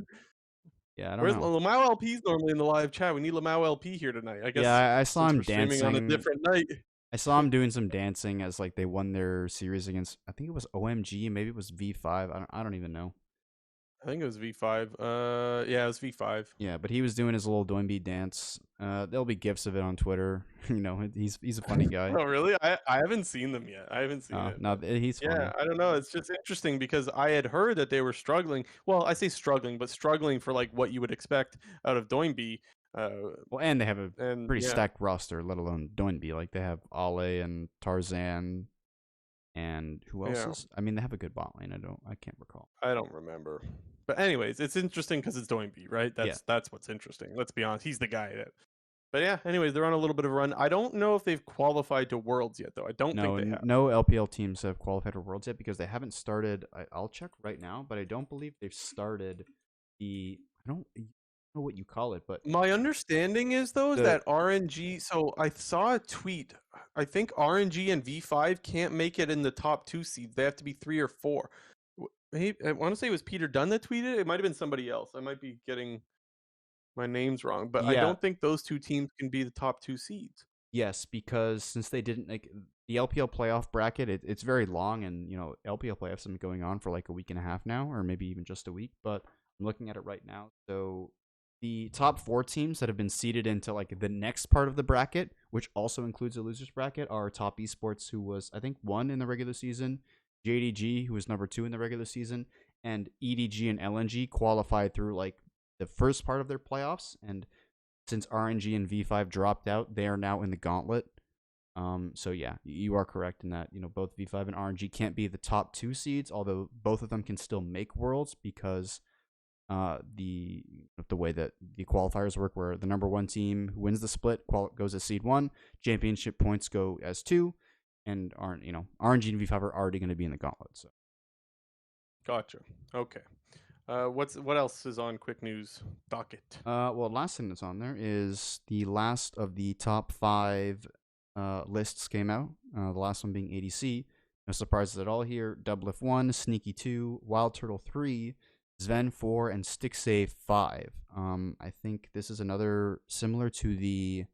[SPEAKER 2] Yeah, I don't
[SPEAKER 1] Where's
[SPEAKER 2] know.
[SPEAKER 1] Lamau LP's normally in the live chat? We need Lamau LP here tonight. I
[SPEAKER 2] Yeah,
[SPEAKER 1] guess
[SPEAKER 2] I saw
[SPEAKER 1] since
[SPEAKER 2] him
[SPEAKER 1] we're streaming on a
[SPEAKER 2] dancing.
[SPEAKER 1] different night.
[SPEAKER 2] I saw him doing some dancing as like they won their series against. I think it was OMG, maybe it was V5. I don't even know.
[SPEAKER 1] I think it was V5. Yeah, it was V5.
[SPEAKER 2] Yeah, but he was doing his little Doinby dance. There'll be gifs of it on Twitter. You know, he's a funny guy.
[SPEAKER 1] Oh, really? I haven't seen them yet. I haven't seen it.
[SPEAKER 2] No,
[SPEAKER 1] But
[SPEAKER 2] he's
[SPEAKER 1] yeah,
[SPEAKER 2] funny.
[SPEAKER 1] I don't know. It's just interesting because I had heard that they were struggling. Well, I say struggling, but struggling for like what you would expect out of Doinby.
[SPEAKER 2] Well, and they have a
[SPEAKER 1] And
[SPEAKER 2] pretty
[SPEAKER 1] yeah,
[SPEAKER 2] stacked roster, let alone Doinby. Like they have Ale and Tarzan, and who else
[SPEAKER 1] yeah,
[SPEAKER 2] is? I mean, they have a good bot lane. I can't recall.
[SPEAKER 1] I don't remember. But anyways, it's interesting because it's Doinby, right?
[SPEAKER 2] Yeah.
[SPEAKER 1] That's what's interesting. Let's be honest, he's the guy that. But yeah, anyways, they're on a little bit of a run. I don't know if they've qualified to Worlds yet, though. I don't think they have.
[SPEAKER 2] No LPL teams have qualified for Worlds yet because they haven't started. I'll check right now, but I don't believe they've started the. I don't know what you call it, but
[SPEAKER 1] My understanding is though is
[SPEAKER 2] the
[SPEAKER 1] that RNG. So I saw a tweet. I think RNG and V5 can't make it in the top 2 seeds. They have to be 3 or 4. I want to say it was Peter Dunn that tweeted. It might have been somebody else. I might be getting my names wrong, but I
[SPEAKER 2] yeah,
[SPEAKER 1] don't think those 2 teams can be the top 2 seeds.
[SPEAKER 2] yes, because since they didn't like the LPL playoff bracket, it's very long, and you know LPL playoffs have been going on for like a week and a half now, or maybe even just a week. But I'm looking at it right now. So the top 4 teams that have been seeded into like the next part of the bracket, which also includes a losers bracket, are Top Esports, who was I think 1 in the regular season, JDG, who was number 2 in the regular season, and EDG and LNG qualified through like the first part of their playoffs, and since RNG and V5 dropped out, they are now in the gauntlet. So yeah, you are correct in that, you know, both V5 and RNG can't be the top 2 seeds, although both of them can still make worlds because the way that the qualifiers work, where the number 1 team who wins the split goes as seed 1, championship points go as 2, and RNG and V5 are already going to be in the gauntlet. So
[SPEAKER 1] Gotcha. Okay. What else is on quick news docket?
[SPEAKER 2] well, last thing that's on there is the last of the top 5 lists came out. The last one being ADC. No surprises at all here. Doublelift 1, Sneaky 2, Wild Turtle 3, Sven 4, and Sticksave 5. I think this is another similar to the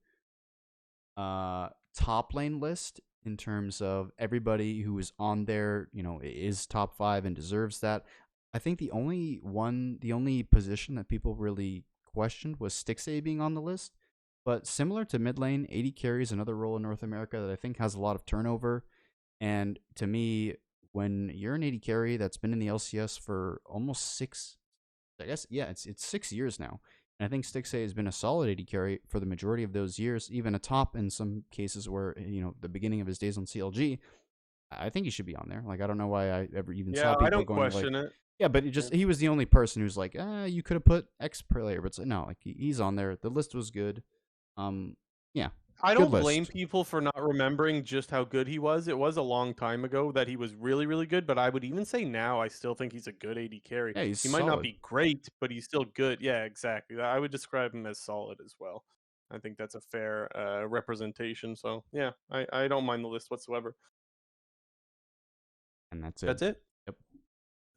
[SPEAKER 2] top lane list in terms of everybody who is on there, you know, is top 5 and deserves that. I think the only position that people really questioned was Stixay being on the list. But similar to mid lane, AD carry is another role in North America that I think has a lot of turnover. And to me, when you're an AD carry that's been in the LCS for almost 6, I guess, yeah, it's 6 years now. And I think Stixay has been a solid AD carry for the majority of those years, even a top in some cases where, you know, the beginning of his days on CLG. I think he should be on there. Like, I don't know why I ever even saw
[SPEAKER 1] Yeah, I
[SPEAKER 2] people
[SPEAKER 1] don't
[SPEAKER 2] going like,
[SPEAKER 1] question it.
[SPEAKER 2] yeah, but he was the only person who's like, you could have put X player, but it's like, no, like he's on there. The list was good. Yeah,
[SPEAKER 1] I
[SPEAKER 2] good
[SPEAKER 1] don't blame
[SPEAKER 2] list.
[SPEAKER 1] people for not remembering just how good he was. It was a long time ago that he was really, really good, but I would even say now I still think he's a good AD carry.
[SPEAKER 2] Yeah, he's
[SPEAKER 1] He might not
[SPEAKER 2] solid.
[SPEAKER 1] be great, but he's still good. Yeah, exactly. I would describe him as solid as well. I think that's a fair representation. So yeah, I don't mind the list whatsoever.
[SPEAKER 2] And that's it.
[SPEAKER 1] That's it.
[SPEAKER 2] Yep.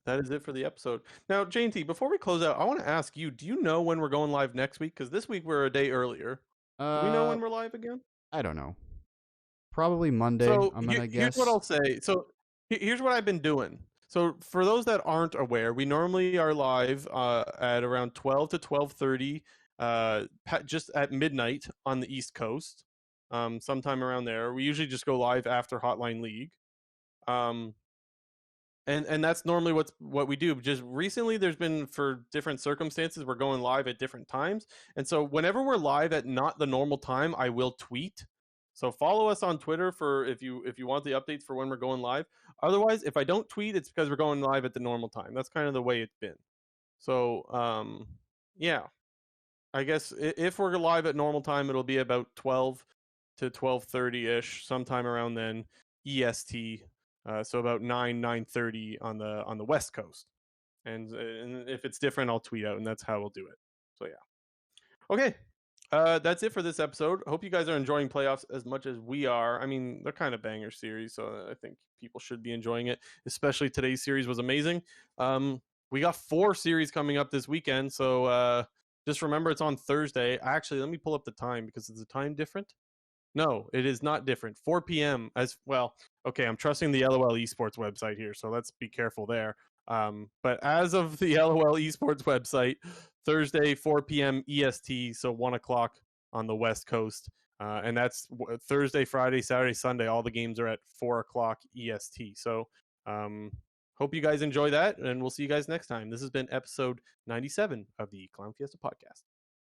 [SPEAKER 1] That is it for the episode. Now, JT, before we close out, I want to ask you: do you know when we're going live next week? Because this week we're a day earlier. Do we know
[SPEAKER 2] Uh,
[SPEAKER 1] when we're live again?
[SPEAKER 2] I don't know. Probably Monday.
[SPEAKER 1] So
[SPEAKER 2] I'm gonna
[SPEAKER 1] here's what
[SPEAKER 2] guess.
[SPEAKER 1] I'll say. So here's what I've been doing. So for those that aren't aware, we normally are live at around 12 to 12:30, just at midnight on the East Coast. sometime around there. We usually just go live after Hotline League. And that's normally what we do. Just recently, there's been, for different circumstances, we're going live at different times, and so whenever we're live at not the normal time, I will tweet. So follow us on Twitter for if you want the updates for when we're going live. Otherwise, if I don't tweet, it's because we're going live at the normal time. That's kind of the way it's been. So yeah, I guess if we're live at normal time, it'll be about 12 to 12:30 ish, sometime around then, EST. So about 9:30 on the West Coast. And if it's different, I'll tweet out, and that's how we'll do it. So yeah. Okay. That's it for this episode. Hope you guys are enjoying playoffs as much as we are. I mean, they're kind of banger series, so I think people should be enjoying it. Especially today's series was amazing. We got 4 series coming up this weekend, so just remember it's on Thursday. Actually, let me pull up the time, because is the time different? No, it is not different. 4 p.m. as well. Okay, I'm trusting the LOL Esports website here, so let's be careful there. But as of the LOL Esports website, Thursday, 4 p.m. EST, so 1 o'clock on the West Coast. And that's Thursday, Friday, Saturday, Sunday. All the games are at 4 o'clock EST. So hope you guys enjoy that, and we'll see you guys next time. This has been episode 97 of the Clown Fiesta podcast.